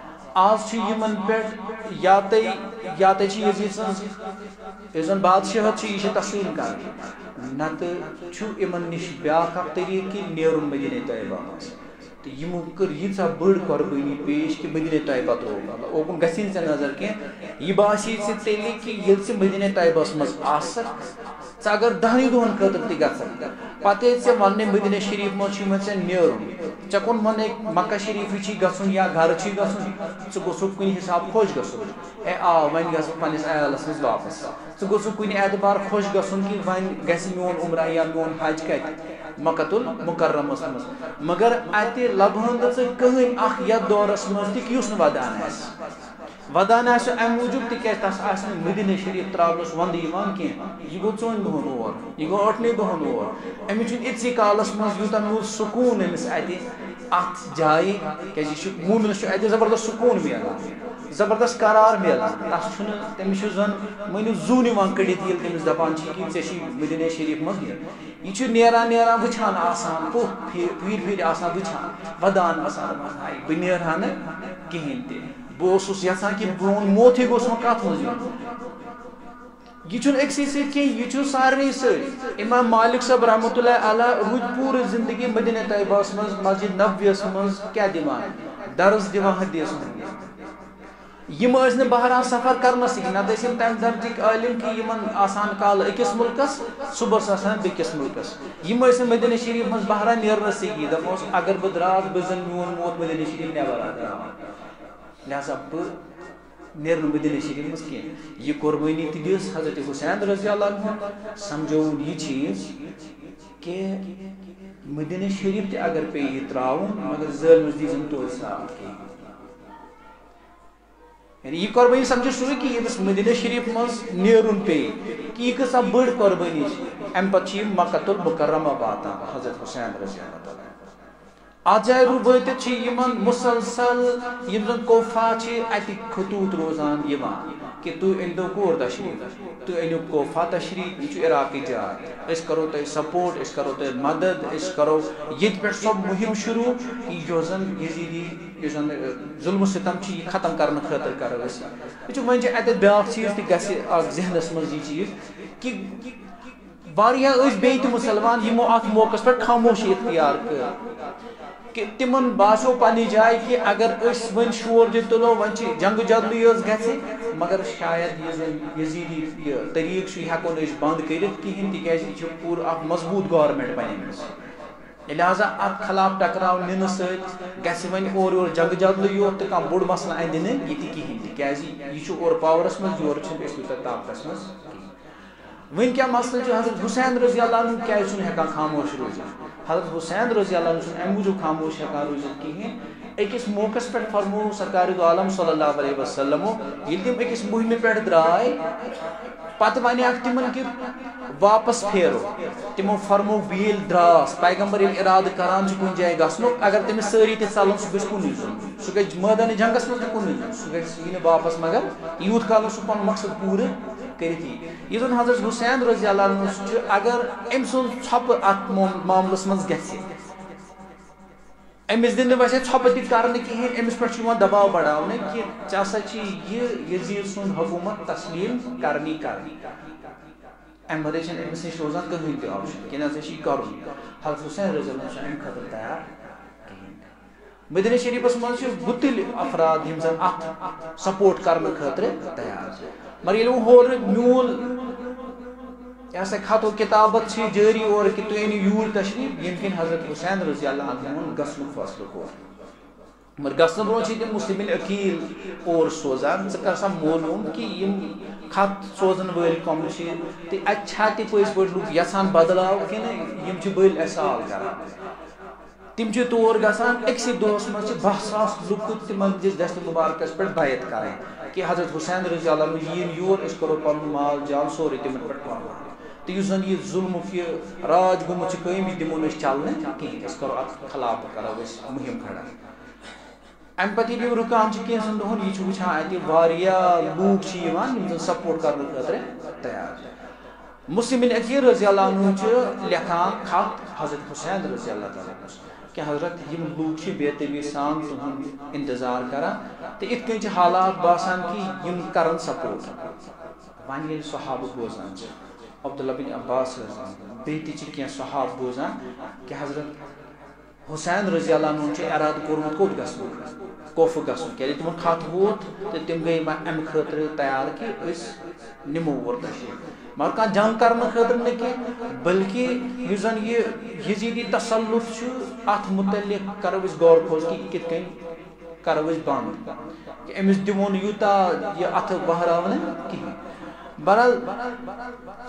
آز چھُ یِمن پٮ۪ٹھ یا تہِ چھِ یزیٖد سٕنٛز یُس زن بادشاہت چھِ یہِ چھِ تسلیٖم کرٕنۍ نتہٕ چھُ یِمن نِش بیٛاکھ اکھ طریٖقہٕ کہِ نیرُن مدینہ طیبہ منٛز تہٕ یِمو کٔر ییٖژاہ بٔڑ قۄربٲنی پیش کہ مدینہ طیبہ ترٛووُکھ اوکُن گژھی نہٕ ژےٚ نظر کینٛہہ یہِ باسی ژےٚ تیٚلہِ کہ ییٚلہِ ژٕ مدینہ طیبہس منٛز آسکھ ژٕ اگر 10 دۄہن خٲطرٕ تہِ گژھکھ پتہٕ ییٚلہِ ژےٚ وننہِ مدینہ شریف منٛز چھُ ژےٚ نیرُن ژےٚ کُن ونے مکہ شریفٕے چھُے گژھُن یا گرٕ چھُے گژھُن ژٕ گوٚژھُکھ کُنہِ حساب خۄش گژھُن اے آ وۄنۍ گژھٕ بہٕ پننس عیالس منٛز واپس ژٕ گوٚژھُکھ کُنہِ اعتبار خۄش گژھُن کہ وۄنۍ گژھِ میون عمرہ یا میون حج کتہِ مکۃ المکرمس مز مگر اتہ لبہن کہین اخ یتھ دورس مز تہ یس ودان ودان ام موجود تکیاز تس آس مدینہ شریف تراونس وند کی گو ژون دہن اور یہ گو 8 دہن اور امس اتسی کالس مز یوتہ میول سکون امس ات جائے کیازِ مومنس اتہ زبردست سکون ملان زبردست قرار ملان تس تمس زن مٲنِو زو نِوان کٔڑِتھ ییٚلہِ تٔمِس دپان چھِ کہ ژےٚ چھی مدینہ شریف مز یہ چھُ نیران نیران وٕچھان آسان پھِرِ پھِرِ آسان وٕچھان ودان آسان بہٕ نیرہا نہٕ کِہیٖنۍ تہِ بہٕ اوسُس یژھان کہ بہٕ موتھٕے گوٚژھ وۄنۍ کتھ منٛز یُن یہ چھُنہٕ أکسٕے سۭتۍ کینٛہہ یہ چھُ سارنٕے سۭتۍ امام مالک صٲب رحمۃ اللہ علیہ روٗدۍ پوٗرٕ زندگی مدینہ طیبہس منٛز مسجد نبویس منٛز کیاہ دِوان درس دِوان حدیث منٛز یم ٲسۍ نہٕ بہرحال سفر کرنسٕے نتہٕ ٲسۍ یم تمہِ درجٕکۍ عٲلم کہ یمن آسان کالہٕ أکِس مُلکس صبحس آسان بیٚکِس مُلکس یم ٲسۍ نہٕ مدینہ شریف منٛز بہرحال نیرنسٕے دپان اوس اگر بہٕ دراس بہٕ زن میون موت مدینہ شریف نٮ۪بر درٛاو لہذا بہٕ نیرن مدینہ شریف مز کینٛہہ یہ قربانی تہ دِژ حضرت حسین رضی اللہ عنہ سمجھوُن یہ چیز کہ مدینہ شریف تہ اگر پیٚیہِ تراوُن مگر ظٲلمس دیٖزن توتہِ ساتھ کینٛہہ یعنی یہ قربانی سمجھو سُے کہ ییٚمِس مدینہ شریف مز نیرُن پیٚیہِ کہ یہ کۭژاہ بٔڑ قربانی چھِ امہِ پتہٕ چھِ یِم مکۃ المکرمہ واتان حضرت حسین رضی اللہ تعالیٰ ات جائے وٲتِتھ چھِ یِمن مسلسل یم زن کوفہ چھِ اتِکۍ خطوٗط روزان یِوان کہ تُہۍ أنۍتو کور تشریف تُہۍ أنِو کوفہ تشریف یہ چھُ عراقٕچ جاے أسۍ کرو تۄہہِ سپورٹ أسۍ کرو تۄہہِ مدد أسۍ کرو ییٚتہِ پٮ۪ٹھ سۄ مُہم شروٗع یۄس زن یزیٖدی یُس زن ظُلمہٕ ستم چھِ یہِ ختم کرنہٕ خٲطرٕ کرو أسۍ وٕچھِو وۄنۍ چھِ اتٮ۪تھ بیٛاکھ چیٖز تہِ گژھِ اکھ ذہنس منٛز یہِ چیٖز کہ واریاہ ٲسۍ بیٚیہِ تہِ مُسلمان یِمو اتھ موقعس پٮ۪ٹھ خاموشی اختیار کٔر کہ تمن باسیو پننہِ جایہِ کہ اگر أسۍ وۄنۍ شور تہِ تُلو وۄنۍ چھِ جنگہٕ جدلٕے یٲژ گژھِ مگر شاید یُس زن یزیٖدی یہِ طریٖقہٕ چھُ یہِ ہٮ۪کو نہٕ أسۍ بنٛد کٔرِتھ کِہیٖنۍ تِکیازِ یہِ چھُ پوٗرٕ اکھ مضبوٗط گورمنٹ بنیمٕژ لہذا اتھ خلاف ٹکراو نِنہٕ سۭتۍ گژھِ وۄنۍ اورٕ یورٕ جنگہٕ جدلٕے یوت تہٕ کانٛہہ بوٚڑ مسلہٕ اندِ نہٕ ییٚتہِ کِہیٖنۍ تِکیازِ یہِ چھُ اورٕ پاورس منٛز یورٕ چھِنہٕ أسۍ تیوٗتاہ طاقتس منٛز کِہیٖنۍ وۄنۍ کیاہ مسلہٕ چھُ حضرت حسین رضی اللہ عنہ کیازِ چھُنہٕ ہٮ۪کان خاموش روٗزِتھ حضرت حسین رضی اللہ عنہ چھُنہٕ امہِ موٗجوٗب خاموش ہٮ۪کان روٗزِتھ کِہیٖنۍ أکِس موقعس پٮ۪ٹھ فرموو سرکار دو عالم صلی اللہ علیہ وسلمو ییٚلہِ تِم أکِس مُہمہِ پٮ۪ٹھ درٛاے پتہٕ ونیٛاکھ تِمن کہ واپس پھیرو تِمو فرموو بہٕ ییٚلہِ دراس پیغمبر ییٚلہِ ارادٕ کران چھُ کُنہِ جایہِ گژھنُک اگر تٔمِس سٲری تہِ ژلن سُہ گژھِ کُنُے زوٚن سُہ گژھِ مٲدانہِ جنگس منٛز تہِ کُنُے زوٚن سُہ گژھِ یی نہٕ واپس مگر یوٗت کال سُہ پنُن مقصد پوٗرٕ کٔرِتھ یی یہِ زن حضرت حسین رضی اللہ عنہ چھُ اگر أمۍ سُنٛد ژھۄپہٕ اتھ معاملس منٛز گژھِ أمِس دِنہٕ ویسے ژھۄپہٕ تہِ کرنہٕ کِہیٖنۍ أمِس پٮ۪ٹھ چھُ یِوان دباو بڑاونہٕ کہ ژےٚ ہسا چھی یہِ یزیٖد سُنٛد حکوٗمت تسلیٖم کرنی امہِ بدلہٕ چھنہٕ أمِس نِش روزان کٕہٕنۍ تہِ آپشن کہِ نہ ژےٚ چھی کرُن حضرت حسین رضی اللہ عنہ چھُ امہِ خٲطرٕ تیار کِہیٖنۍ مدینہ شریفس منٛز چھِ گُتٕلۍ افراد یِم زن اتھ سپورٹ کرنہٕ خٲطرٕ تیار چھِ مگر ییٚلہِ وۄنۍ ہورٕ میوٗل یہ سا خط و کتابت چھ جاری اور کہ تُہۍ أنِو یوٗرۍ تشریٖف ییٚمہِ کِنۍ حضرت حسین رضی اللہ عنہُن گژھنُک فٲصلہٕ کوٚر مگر گژھنہٕ برونٛہہ چھِ تِم مُسلِم عقیٖل اور سوزان ژٕ کر سا معلوٗم کہ یِم خط سوزن وٲلۍ کۄم چھِ تہٕ اَتہِ چھا تہِ پٔزۍ پٲٹھۍ لُکھ یژھان بدلاو کِنہٕ یِم چھِ بٔلۍ احسال کران تِم چھِ تور گژھان أکسٕے دۄہس منٛز چھِ 10,000 لُکھ تِمن دِژ دستہِ مُبارکس پٮ۪ٹھ بیعت کرٕنۍ کہ حضرت حسین رضی اللہ عنہ یِیِن یور أسۍ کرو پنُن مال جال سورُے تِمن پٮ۪ٹھ قۄربان تہٕ یُس زن یہِ ظُلمُک یہِ راج گوٚمُت چھُ قٲیِم یہِ دِمو نہٕ أسۍ چلنہٕ کِہیٖنۍ أسۍ کرو اتھ خلاف کرو أسۍ مُہم کھڑا امہِ پتہٕ ییٚلہِ یِم رُکان چھِ کینٛژن دۄہن یہِ چھُ وٕچھان اتہِ واریاہ لوٗکھ چھِ یِوان یِم زن سپورٹ کرنہٕ خٲطرٕ تیار چھِ مسلم عقیٖل رضی اللہ عنہ چھُ لیکھان خط حضرت حسین رضی اللہ تعالیٰ کہ حضرت یِم لوٗکھ چھِ بے طبی سان تُہُنٛد انتظار کران تہٕ یِتھ کٔنۍ چھِ حالات باسان کہ یِم کرن سپورٹ وۄنۍ ییٚلہِ صحابہٕ بوزان چھِ عبداللہ بن عباس رضی اللہ بیٚیہِ تہِ چھِ کینٛہہ صحابہٕ بوزان کہ حضرت حسین رضی اللہ عنہ چھُ ارادٕ کوٚرمُت کوٚت گژھنُک کوفہٕ گژھُن کیازِ تِمن خط ووت تہٕ تِم گٔے امہِ خٲطرٕ تیار کہ أسۍ نِمو اور تشریٖف مگر کانٛہہ جنگ کرنہٕ خٲطرٕ نہٕ کینٛہہ بلکہ یُس زن یہِ یزیٖدی تسلط چھُ اتھ متعلق کرو أسۍ غور خوض کہ کِتھ کٔنۍ کرو أسۍ بنٛد کہ أمِس دِمو نہٕ یوٗتاہ یہِ اتھٕ بہراونہٕ کِہیٖنۍ بہرحال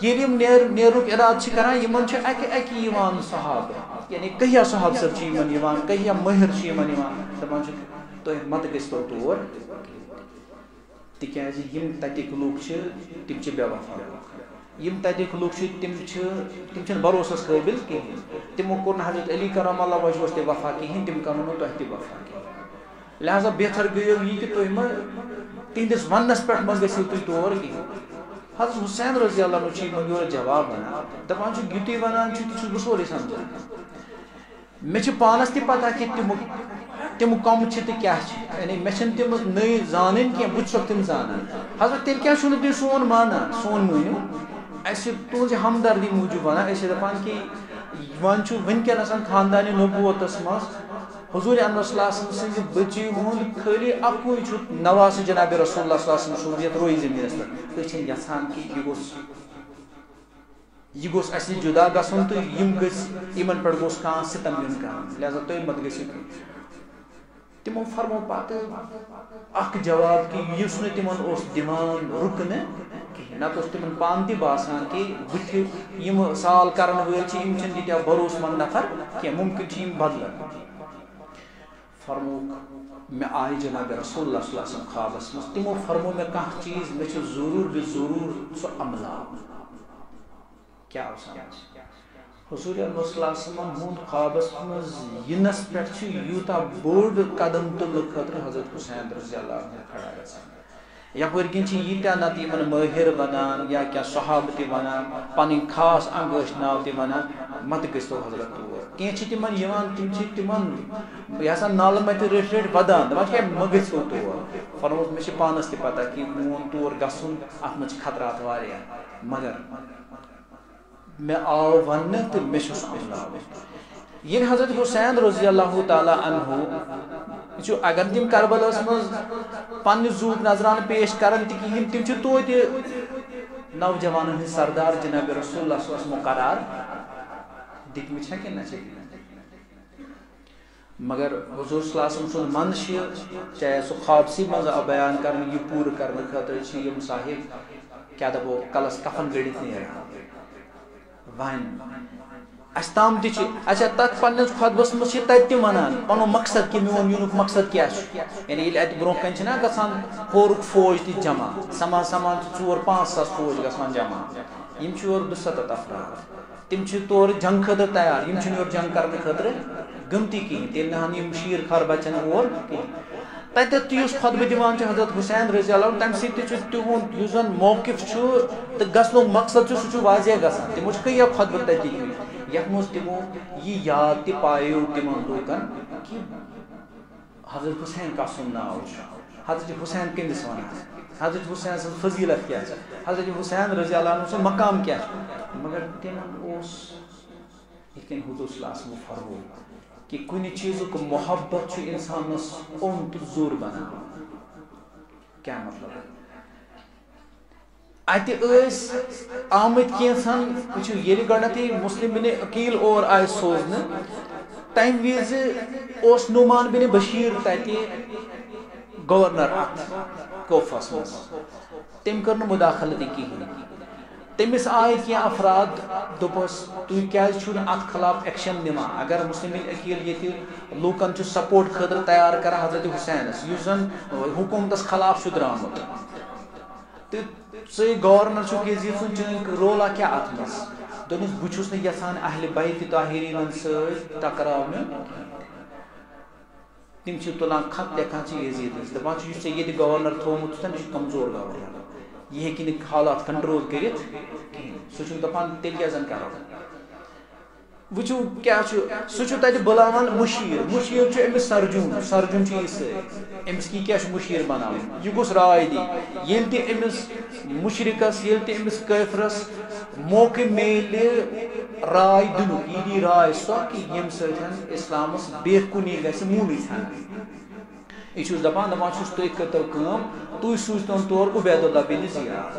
ییٚلہِ یِم نیرُک اِرادٕ چھِ کران یِمن چھِ اَکہِ یِوان صحابہٕ یعنی کہیا صحابہٕ صٲب چھِ یِمن یِوان کہیا مٲہِر چھِ یِمن یِوان دپان چھِ تُہۍ مت گٔژھتو تور تِکیازِ یِم تَتِکۍ لُکھ چھِ تِم چھِ بے وفا یِم تَتِکۍ لُکھ چھِ تِم چھِنہٕ بروسس قٲبِل کِہیٖنۍ تِمو کوٚر نہٕ حضرت علی کرم اللہ وجہس تہِ وفا کِہیٖنۍ تِم کرنو نہٕ تۄہہِ تہِ وفا کِہیٖنۍ لہذا بہتر گٔیو یہِ کہِ تُہۍ مہ تِہنٛدِس وننس پٮ۪ٹھ مہ گٔژھِو تُہۍ تور کِہیٖنۍ حضرت حسین رضی اللہ عنہ چھِ یِمن یورٕ جواب ونان دپان چھُ یہِ تُہۍ ونان چھِو تہِ چھُس بہٕ سورُے سمجھان مےٚ چھِ پانس تہِ پتہ کہِ تِم کم چھِ تہٕ کیاہ چھِ یعنی مےٚ چھِنہٕ تِم نٔے زانٕنۍ کینٛہہ بہٕ تہِ چھُسکھ تِم زانان حضرت تیٚلہِ کیٛاہ چھُنہٕ تُہۍ سون مانان سون مٲنِو اَسہِ چھِ تُہنٛزِ ہمدردی موٗجوٗب ونان أسۍ چھِ دپان کہِ وۄنۍ چھُ وٕنکیٚنس خاندانہِ نبوتس منٛز حضوٗرِ انور صلی اللہ علیہ وسلم سٕنٛزِ بٔچی ہُنٛد خٲلی اکُے چھُ نواسہِ جناب رسول اللہ صلی اللہ علیہ وسلم سُنٛد یتھ رویہِ زٔمیٖنس پٮ۪ٹھ أسۍ چھِنہٕ یژھان کہِ یہِ گوٚژھ اَسہِ جُدا گژھُن تہٕ یِم گٔژھۍ یِمن پٮ۪ٹھ گوٚژھ کانٛہہ سِتم یُن کرنہٕ لہذا تُہۍ مت گٔژھِو تِمو فرمو پتہٕ اکھ جواب کہِ یُس نہٕ تِمن اوس دِوان رُکنہٕ کِہیٖنۍ نتہٕ اوس تِمن پانہٕ تہِ باسان کہِ بٕتھِ یِم سال کرن وٲلۍ چھِ یِم چھِنہٕ تیٖتیٛاہ بروسہٕ منٛد نفر کینٛہہ مُمکِن چھِ یِم بدلن فرموک مےٚ آیہِ جناب رسول اللہ صلی اللہ علیہ وسلم خوابس منٛز تِمو فرمو مےٚ کانٛہہ چیٖز مےٚ چھُ ضروٗر بے ضروٗر سُہ عملاوُن کیٛاہ اوس حضوٗرِ انور صلی اللہ علیہ وسلم ہُنٛد خوابس منٛز یِنس پٮ۪ٹھ چھُ یوٗتاہ بوٚڑ قدم تُلنہٕ خٲطرٕ حضرت حسین رضی اللہ عنہ کھڑا گژھان یپٲرۍ کِنۍ چھِ ییٖتیٛاہ نتہٕ یِمن مٲہِر ونان یا کینٛہہ صحابہٕ تہِ ونان پنٕنۍ خاص انگٲش ناو تہِ ونان مت گٔژھتو حضرت تور کینٛہہ چھِ تِمن یِوان تِم چھِ تِمن یہِ ہسا نالہٕ متہِ رٔٹۍ رٔٹۍ ودان دپان چھِ مہ گٔژھِو تور فرموس مےٚ چھِ پانس تہِ پتہ کہِ میون تور گژھُن اتھ منٛز چھِ خطرات واریاہ مگر مےٚ آو وننہٕ تہٕ مےٚ چھُ سُہ عملاوُن ییٚلہِ حضرت حسین رضی اللہ تعالیٰ عنہ چھُ اگر تِم کربلاہس منٛز پننہِ زوٗک نظرانہٕ پیش کران تہِ کِہیٖنۍ تِم چھِ توتہِ نوجوانن ہٕنٛدۍ سردار جناب رسول اللہ صلی اللہ علیہ وسلم قرار دِتمٕتۍ چھا کِنہٕ نہ چھِ مگر حضور صلی اللہ علیہ وسلم سُنٛد من چھِ چاہے سُہ خوابسی منٛز آو بیان کرنہٕ یہِ پوٗرٕ کرنہٕ خٲطرٕ چھِ یِم صاحب کیاہ دپو کلس کفن گٔڑِتھ نیران وۄنۍ اَسہِ تام تہِ چھِ اچھا تتھ پننِس خۄطبس منٛز چھِ تتہِ تہِ ونان پنُن مقصد کہِ میون یِنُک مقصد کیاہ چھُ یعنی ییٚلہِ اَتہِ برونٛہہ کنہِ چھِنہ گژھان ہورُک فوج تہِ جمع سمان سمان چھِ 4-5 ساس فوج گژھان جمع یِم چھِ یورٕ 200 افراد تِم چھِ تورٕ جنگ خٲطرٕ تیار یِم چھِنہٕ یورٕ جنگ کرنہٕ خٲطرٕ گٔمتی کِہیٖنۍ تیٚلہِ نہ ہن یِم شیٖر کھار بچن اور کِہیٖنۍ تتٮ۪تھ تہِ یُس خۄطبہٕ دِوان چھُ حضرت حسین رضی اللہ عنہ تمہِ سۭتۍ تہِ چھُ تِہُنٛد یُس زن موقف چھُ تہٕ گژھنُک مقصد چھُ سُہ چھُ واضح گژھان تِمو چھِ کٔہیا خۄطبہٕ تتہِ دِتمٕتۍ یتھ منٛز تِمو یہِ یاد تہِ پایو تِمن لوٗکن کہِ حضرت حسین کس سُنٛد ناو چھُ حضرت حسین کٔمِس ونان حضرت حسین سٕنٛز فضیلت کیاہ چھِ حضرت حسین رضی اللہ عنہ سُنٛد مقام کیاہ چھُ مگر تِمن اوس یِتھ کٔنۍ حضور صلی اللہ علیہ وسلم فرموو کہ کُنہِ چیٖزُک محبت چھُ اِنسانس اوٚن تہٕ زوٚر بناوان کیاہ مطلب اتہِ ٲسۍ آمٕتۍ کینٛژھن وٕچھِو ییٚلہِ گۄڈنیتھٕے مسلم بِنِ عقیل اور آیہِ سوزنہٕ تمہِ وِزِ اوس نعمان بِنِ بشیٖر تتہِ گورنر اتھ کوفس منٛز تٔمۍ کٔر نہٕ مُداخلت تہِ کِہیٖنۍ تٔمِس آیہِ کینٛہہ افراد دوٚپُس تُہۍ کیازِ چھُو نہٕ اتھ خلاف ایکشن نِوان اگر مسلم بِن عقیل ییٚتہِ لوٗکن چھُ سپورٹ خٲطرٕ تیار کران حضرت حسینس یُس زن حکوٗمتس خلاف چھُ درامُت تہٕ ژٕ گورنر چھُکھ یزیٖد سُنٛد چٲنۍ رولا کیاہ اتھ منٛز دوٚپمَس بہٕ چھُس نہٕ یژھان اہلِ بیتِ طاہریٖنن سۭتۍ ٹکراونہٕ تِم چھِ تُلان خط لیکھان چھِ یزیٖدس دپان چھِ یُس ژےٚ ییٚتہِ گورنر تھوٚومُت چھُتھ یہِ چھُ کمزور گورنر یہِ ہیٚکہِ نہٕ حالات کنٹرول کٔرِتھ کِہیٖنۍ سُہ چھُ دپان تیٚلہِ کیٛاہ زن کرو وٕچھِو کیاہ چھُ سُہ چھُ تتہِ بُلاوان مُشیٖر چھُ أمِس سرجُن چھُ یہِ سۭتۍ أمِس کیاہ چھُ مُشیٖر بناوُن یہِ گوٚژھ راے دِنۍ ییٚلہِ تہِ أمِس مُشرِکس ییٚلہِ تہِ أمِس کٲفرس موقعہٕ میلہِ راے دِنُک یہِ دی راے سۄ کہِ ییٚمہِ سۭتۍ اسلامس بیٚیہِ کُنی گژھِ موٗلٕے ژھٮ۪نہٕ یہِ چھُس دپان چھُس تُہۍ کٔرتو کٲم تُہۍ سوٗزتون تور عُبید اللہ بِن زِیاد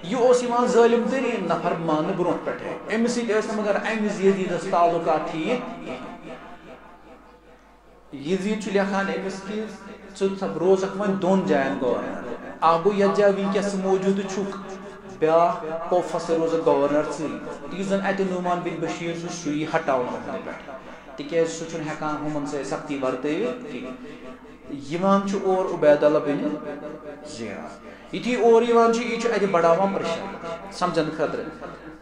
یہِ اوس یِوان ظٲلِم تریٖن نفر ماننہٕ برونٛٹھ پٮ۪ٹھے أمِس سۭتۍ ٲسۍ نہٕ مگر امہِ یزیٖدس تعلُقات ٹھیٖک یزیٖد چھُ لیکھان أمِس کہِ ژٕ روزکھ وۄنۍ 2 جاین گورنر اکھ گوٚو یتھ جایہِ وٕنکیٚس ژٕ موجوٗد چھُکھ بیا کوفس روز گورنر ثیس زن اتہ نعمان بن بشیر سہ ہٹاؤن عہدے پہ تکیاز سہ ہیکان ہمن سے سختی ورتوت یوان اور عبید اللہ بن زیاد یتھی اور یوان یہ اتہ بڑھاوان پریشان سمجھن خاطر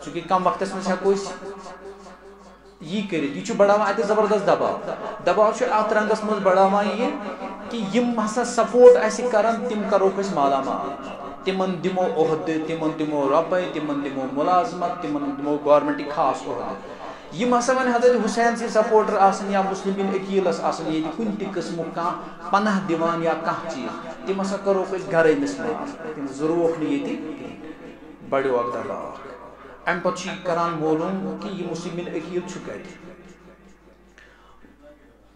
چونکہ کم وقتس مز ہیکو یہ کرت یہ بڑھاوان اتہ زبردست دباؤ ات رنگس مز بڑھاوان یہ کہ یم ہسا سپورٹ اس کران تم کروک اس مالا مال تمن دمو عہدے تمن دمو رۄپے تمن دمو ملازمت تمن دمو گورنمنٹ خاص عہدے یم ہسا ون حضرت حسین سی سپورٹر آسن یا مسلم بن عقیلس آسن یہ کن تہ قسم کھانا پناہ دیوان یا کھانا چیز تم ہسا کروک اس گھر امس مال تم ضرورت یہ بڑو اک دباؤ ام پتہ کران معلوم کہ یہ مسلم بن عقیل کت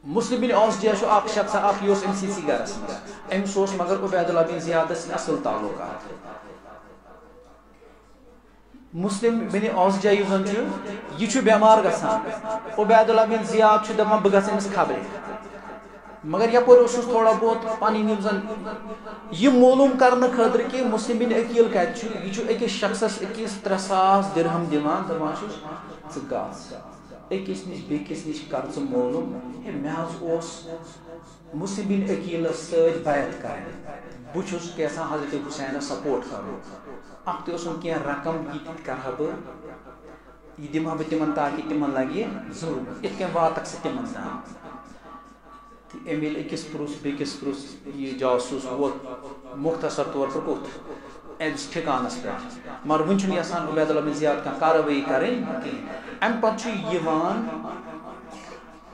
مسلم بن اوسجیہ اخ شخص اخ یہ ام سی گھرس مز امس مگر عبید اللہ بن زیادس اصل تعلقات مسلم بن اوسجیہ یُس زن یہ بیمار گژھان عبید اللہ بن زیاد دپان بہ گژھٕ أمِس خبرِ مگر یپور اوسُس تھوڑا بہت پنٕنۍ یِم زن یہ معلوم کرنہٕ خٲطرٕ کہ مسلم بن عقیل کتہِ چھُ یہ چھُ أکِس شخصس أکِس 3,000 درہم دِوان دپان چھُس ژٕ گژھ أکِس نِش بیٚکِس نِش کر ژٕ معلوم ہے مےٚ حظ اوس مسلم بن عقیلس سۭتۍ بیعت کرٕنۍ بہٕ چھُس یژھان حضرت حسینس سپورٹ کرُن اکھ تہِ اوسُم کینٛہہ رقم یہِ کرہا بہٕ یہِ دِمہا بہٕ تِمن تاکہِ تِمن لگہِ ضروٗرت یِتھ کٔنۍ واتکھ ژٕ تِمن تام تہٕ أمۍ ییٚلہِ أکِس پرُژھ بیٚکِس پرُژھ یہِ جاسوٗس ووت مختصر طور پر کوٚت أمِس ٹھِکانس پٮ۪ٹھ مگر وُنہِ چھُنہٕ یژھان عبید اللہ بن زیاد کانٛہہ کاروٲیی کرٕنۍ کینٛہہ امہِ پتہٕ چھُ یِوان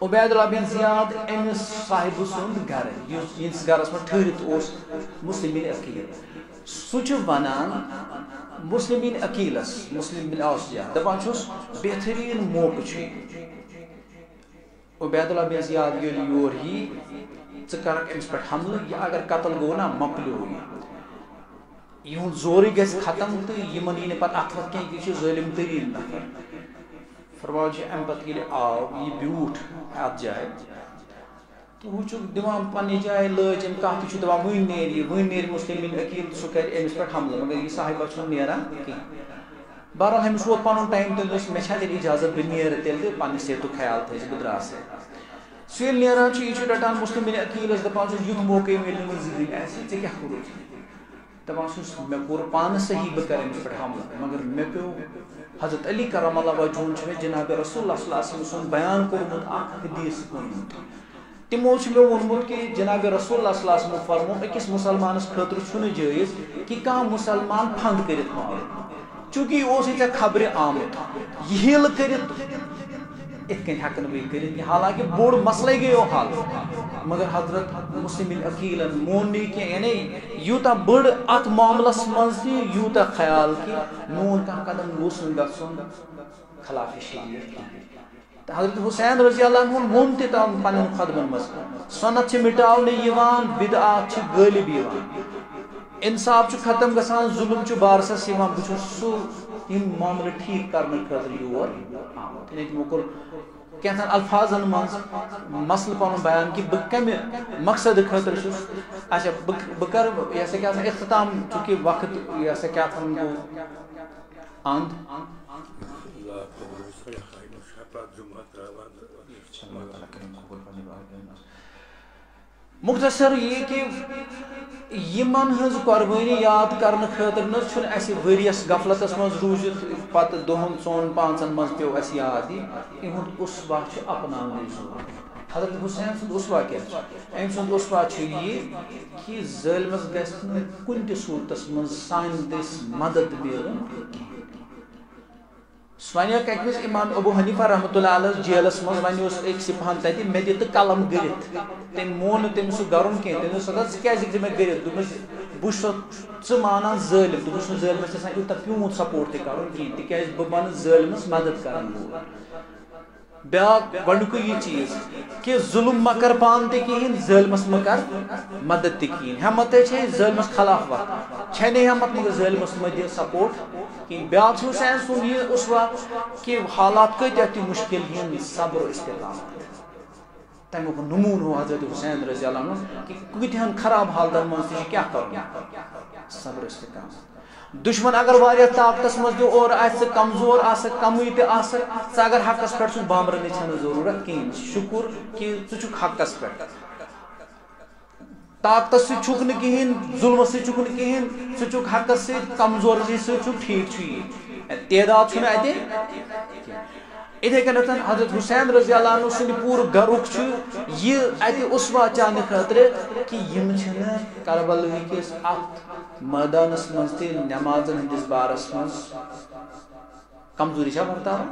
عبید اللہ بن زیاد أمِس صاحبہٕ سُنٛد گرٕ یِہنٛدِس گرس منٛز ٹھہرِتھ اوس مسلم بن عقیل سُہ چھُ ونان مسلم بن عقیلس مسلم بن اوسجیہ دپان چھُس بہترین موقع چھُ عبید اللہ بن زیاد ییٚلہِ یور یی ژٕ کرکھ أمِس پٮ۪ٹھ حملہٕ یہِ اگر قتل گوٚو نا مۄکلیو یِہُنٛد زورٕے گژھِ ختم تہٕ یِمن یی نہٕ پتہٕ اتھ وتھ کینٛہہ یہِ چھُ ظٲلِم تریٖن نفر فرماوان چھِ امہِ پتہٕ ییٚلہِ آو یہِ بیوٗٹھ اتھ جایہِ تہٕ ہُہ چھُ دِوان پننہِ جایہِ لٲج أمۍ کانٛہہ تہِ چھُ دپان وُنہِ نیرِ مسلم بن عقیل سُہ کرِ أمِس پٮ۪ٹھ حملہٕ مگر یہِ صاحبہ چھُنہٕ نیران کینٛہہ بہرحال أمِس ووت پنُن ٹایم تیٚلہِ دوٚپُس مےٚ چھا تیٚلہِ اجازت بہٕ نیرٕ تیٚلہِ تہٕ پننہِ صحتُک خیال تھٲیزِ بہٕ درٛاس سُہ ییٚلہِ نیران چھُ یہِ چھُ رٹان مسلم بن عقیلس دپان چھُس یُتھ موقعے میلہِ نہٕ وۄنۍ زٕہٕنۍ آسہِ ژےٚ کیٛاہ کوٚرُتھ دپان چھُس مےٚ کوٚر پانہٕ صحیح بہٕ کرٕ أمِس پٮ۪ٹھ حملہٕ مگر مےٚ پیوٚو حضرت علی کرم اللہ وجہُن چھُ مےٚ جناب رسول اللہ صلی اللہ علیہ وسلم سُنٛد بیان کوٚرمُت اکھ حدیث ووٚنمُت تمو چھُ مےٚ ووٚنمُت کہ جناب رسول اللہ صلی اللہ علیہ وسلم فرموو أکِس مُسلمانس خٲطرٕ چھُنہٕ جٲیز کہ کانٛہہ مُسلمان پھنٛد کٔرِتھ مارُن چوٗنٛکہِ یہِ اوسُے ژےٚ خبرِ آمُت یہِ ہیلہٕ کٔرِتھ یِتھ کٔنۍ ہٮ۪کہٕ نہٕ بہٕ یہِ کٔرِتھ حالانکہِ بوٚڑ مسلے گٔیو حل مگر حضرت مسلم بن عقیلن مون نہٕ یہِ کینٛہہ یعنی یوٗتاہ بٔڑ اتھ معاملس منٛز تہِ یوٗتاہ خیال کہ میون کانٛہہ قدم گوٚژھ نہٕ گژھُن خلاف شریعت تہٕ حضرت حسین رضی اللہ عنہ ووٚن تہِ تام پننٮ۪ن خۄدمن منٛز سۄنت چھِ مٹاونہٕ یِوان بدعات چھِ غٲلب یِوان انصاف چھُ ختم گژھان ظُلم چھُ بارسس یِوان بہٕ چھُس سُہ یِم معاملہٕ ٹھیٖک کرنہٕ خٲطرٕ یور آمُت یعنی تِمو کوٚر کینٛژن الفاظن منٛز مسلہٕ پنُن بیان کہ بہٕ کمہِ مقصدٕ خٲطرٕ چھُس اچھا بہٕ کرٕ یہِ ہسا کیٛاہ سا اختتام چوٗنٛکہِ وقت یہِ ہسا کیٛاہ تھاوُن گوٚو اند مختصر یہ کہ یمن ہز قربانی یاد کرنے خاطر نہ چھُنہٕ اَسہِ ؤریَس غفلتس منٛز روٗزِتھ پتہٕ دۄہن ژۄن پانٛژن منٛز پیوٚو اَسہِ یاد یِہُنٛد اُسوا چھُ اپناونٕچ ضروٗرت حضرت حسین سُنٛد اُسوا کیٛاہ چھُ أمۍ سُنٛد اُسوا چھُ یہِ کہ ظٲلمس گژھِ نہٕ کُنہِ تہِ صوٗرتس منٛز سانہِ دٔسۍ مدد میلُن کینٛہہ سُہ وَنیکھ اَکہِ وِزِ امام ابوٗ حنیفہ رحمتہ اللہ علیہ جیلس منٛز وۄنۍ اوس أکۍ سِپاہن تتہِ مےٚ دِ تہٕ قلم گٔرِتھ تٔمۍ مون نہٕ تٔمِس سُہ گرُن کینٛہہ تٔمۍ دوٚپ ژٕ کیٛازِ دِ مےٚ گٔرِتھ دوٚپمَس بہٕ چھُس ژٕ مانان ظٲلِم بہٕ چھُس نہٕ ظٲلمس یژھان یوٗتاہ پیوٗنٛت سپورٹ تہِ کرُن کینٛہہ تِکیٛازِ بہٕ بنہٕ ظٲلمس مدد کرن وول بیاکھ گۄڈنیُکُے یہِ چیٖز کہ ظُلم مہ کر پانہٕ تہِ کِہیٖنۍ ظٲلمس مہ کر مدد تہِ کِہیٖنۍ ہٮ۪مت ہے چھے ظٲلمس خلاف وتھ چھے نہٕ ہٮ۪مت مگر ظٲلمس مہ دِ سپورٹ کِہیٖنۍ بیاکھ چھُ حسین سُنٛد یہِ اُسوا کہ حالات کۭتیاہ تہِ مُشکل یِن صبر و استقامت تمیُک نموٗن ہو حضرت حسین رضی اللہ عنہ کہ کۭتہن خراب حالتن منٛز تہِ چھُ کیٛاہ کرُن صبر استقامت دشمن اگر واریاہ طاقتس مز دی اور آسہ کمزور آسہ کمی تہ آسہ ژٕ اگر حقس پٮ۪ٹھ چھُس بامبرنٕچ چھنہٕ ضروٗرت کِہیٖنۍ شُکُر کہِ ژٕ چھُکھ حقس پٮ۪ٹھ طاقتس سۭتۍ چھُکھ نہٕ کِہیٖنۍ ظُلمس سۭتۍ چھُکھ نہٕ کِہیٖنۍ ژٕ چھُکھ حقس سۭتۍ کمزورزی سۭتۍ چھُکھ ٹھیٖک چھُ یی تعداد چھُنہٕ اَتہِ اتھے کٔنتھ حضرت حسین رضی اللہ عنہ سٕنٛدِ پوٗرٕ گرُک چھُ یہِ اَتہِ اُسوا چانہِ خٲطرٕ کہِ یِم چھِنہٕ کربلہٕ کِس اتھ مٲدانس منٛز تہِ نٮ۪مازن ہٕنٛدِس بارس منٛز کمزوری چھا برتاوان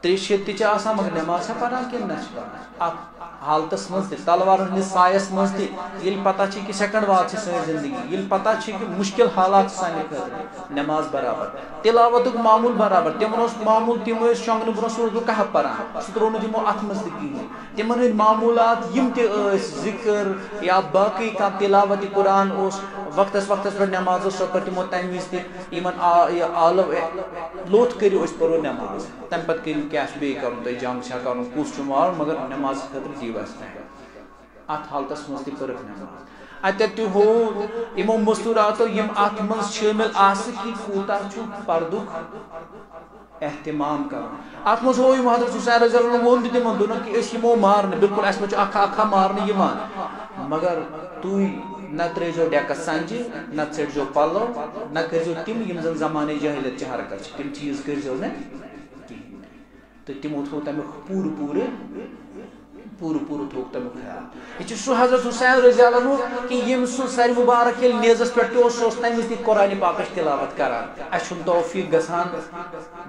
30 تہِ چھِ آسان مگر نٮ۪ماز چھا پران کِنہٕ نہ چھِ پران اتھ حالتس منٛز تہِ تلوار ہٕنٛدِس سایس منٛز تہِ ییٚلہِ پتہ چھِ کہِ سیکنڈ واد چھِ سٲنۍ زندگی ییٚلہِ پتہ چھِ کہِ مُشکل حالات چھِ سانہِ خٲطرٕ نٮ۪ماز برابر تلاوتُک معموٗل برابر تِمن اوس معموٗل تِم ٲسۍ شۄنٛگنہٕ برونٛہہ سُہ اوس بہٕ کہف پران سُہ ترٛوو نہٕ تِمو اتھ منٛز تہِ کِہیٖنۍ تِمن ہٕنٛدۍ معموٗلات یِم تہِ ٲسۍ ذِکر یا باقٕے کانٛہہ تلاوتِ قرآن اوس وقتس وقتس پٮ۪ٹھ نٮ۪ماز ٲس سۄ کٔر تِمو تمہِ وِزِ تہِ یِمن آلو لوٚت کٔرِو أسۍ پرو نٮ۪ماز تمہِ پتہٕ کٔرِو کیٛاہ چھُ بیٚیہِ کرُن تۄہہِ جنگ چھا کرُن کُس چھُ مارُن مگر نٮ۪ماز خٲطرٕ دِیِو اَسہِ ٹایم اتھ حالتس منٛز تہِ کٔرٕکھ نٮ۪ماز اتٮ۪تھ تہِ ہوو یِمو مستوٗراتو یِم اتھ منٛز شٲمِل آسہٕ کہِ کوٗتاہ چھُ پردُک احتمام کرُن اتھ منٛز ہوو یِم حضرت حسین رضی اللہ عنہ ووٚن تہِ تِمن دوٚپُکھ کہِ أسۍ یِمو مارنہٕ بِلکُل اسہِ منٛز چھُ اکھا اکھا مارنہٕ یِوان مگر تُہۍ نہ ترٲیزیو ڈیکس سنجہِ نہ ژٔٹزیو پلو نہ کٔرزیو تِم یِم زن زمانے جاہلیت چہِ حرکت چھِ تِم چیٖز کٔرزیو نہٕ کِہیٖنۍ تہٕ تِمو تھوٚو تمیُک پوٗرٕ تھوٚوُکھ تمیُک خیال یہِ چھُ سُہ حضرت حسین رضی اللہ عنہ کہِ ییٚمۍ سُنٛد سرِ مُبارک ییٚلہِ نیزس پٮ۪ٹھ تہِ اوس سُہ اوس تمہِ وِزِ تہِ قرآنِ پاکٕچ تلاوت کران اسہِ چھُنہٕ توفیٖق گژھان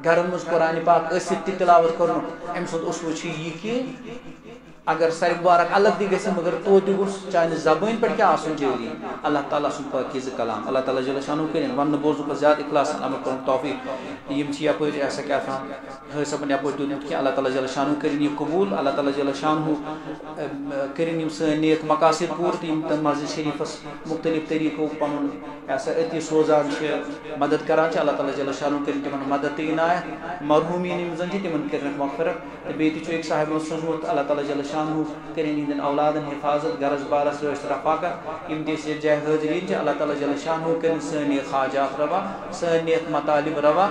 گرن منٛز قرآنِ پاک ٲسِتھ تہِ تلاوت کرنُک أمۍ سُنٛد اصوٗل چھُ یہِ کہِ اگر سرِ مُبارک الگ تہِ گژھِ مگر توتہِ گوٚژھ چانہِ زبٲنۍ پٮ۪ٹھ کیٛاہ آسُن جٲری اللہ تعالیٰ سُنٛد پٲکیٖزٕ کلام اللہ تعالیٰ جل شانہ کٔرِنۍ وننہٕ بوزنہٕ کھۄتہٕ زیادٕ اخلاص عمل کرُن توفیٖق یِم چھِ یپٲرۍ یہِ ہسا کیٛاہ تھام حٲج صٲبن یپٲرۍ دیُتمُت کینٛہہ اللہ تعالیٰ جل شانہ کٔرِنۍ یہِ قبوٗل اللہ تعالیٰ جل شانہ کٔرِنۍ یِم سٲنۍ نیک مقاصد پوٗرٕ تہٕ یِم تِم مسجد شریٖفس مختلف طریٖقو پنُن یہِ سا أتی سوزان چھِ مدد کران چھِ اللہ تعالیٰ جل شانہ کٔرِنۍ تِمن مدد تہٕ عنایت مرحوٗمیٖن یِم زن چھِ تِمن کٔرِنکھ مغفرت تہٕ بیٚیہِ تہِ چھُ أکۍ صاحبن سوٗزمُت اللہ تعالیٰ جل شانہ کٔرِنۍ یِہنٛدٮ۪ن اولادن حفاظت گرس بارس رٲچھ رفاقت یِم تہِ أسۍ یتھ جایہِ حٲضریٖن چھِ اللہ تعالیٰ جل شانہ کٔرِنۍ سٲنۍ نیک حاجات روا سٲنۍ نیک مطالب روا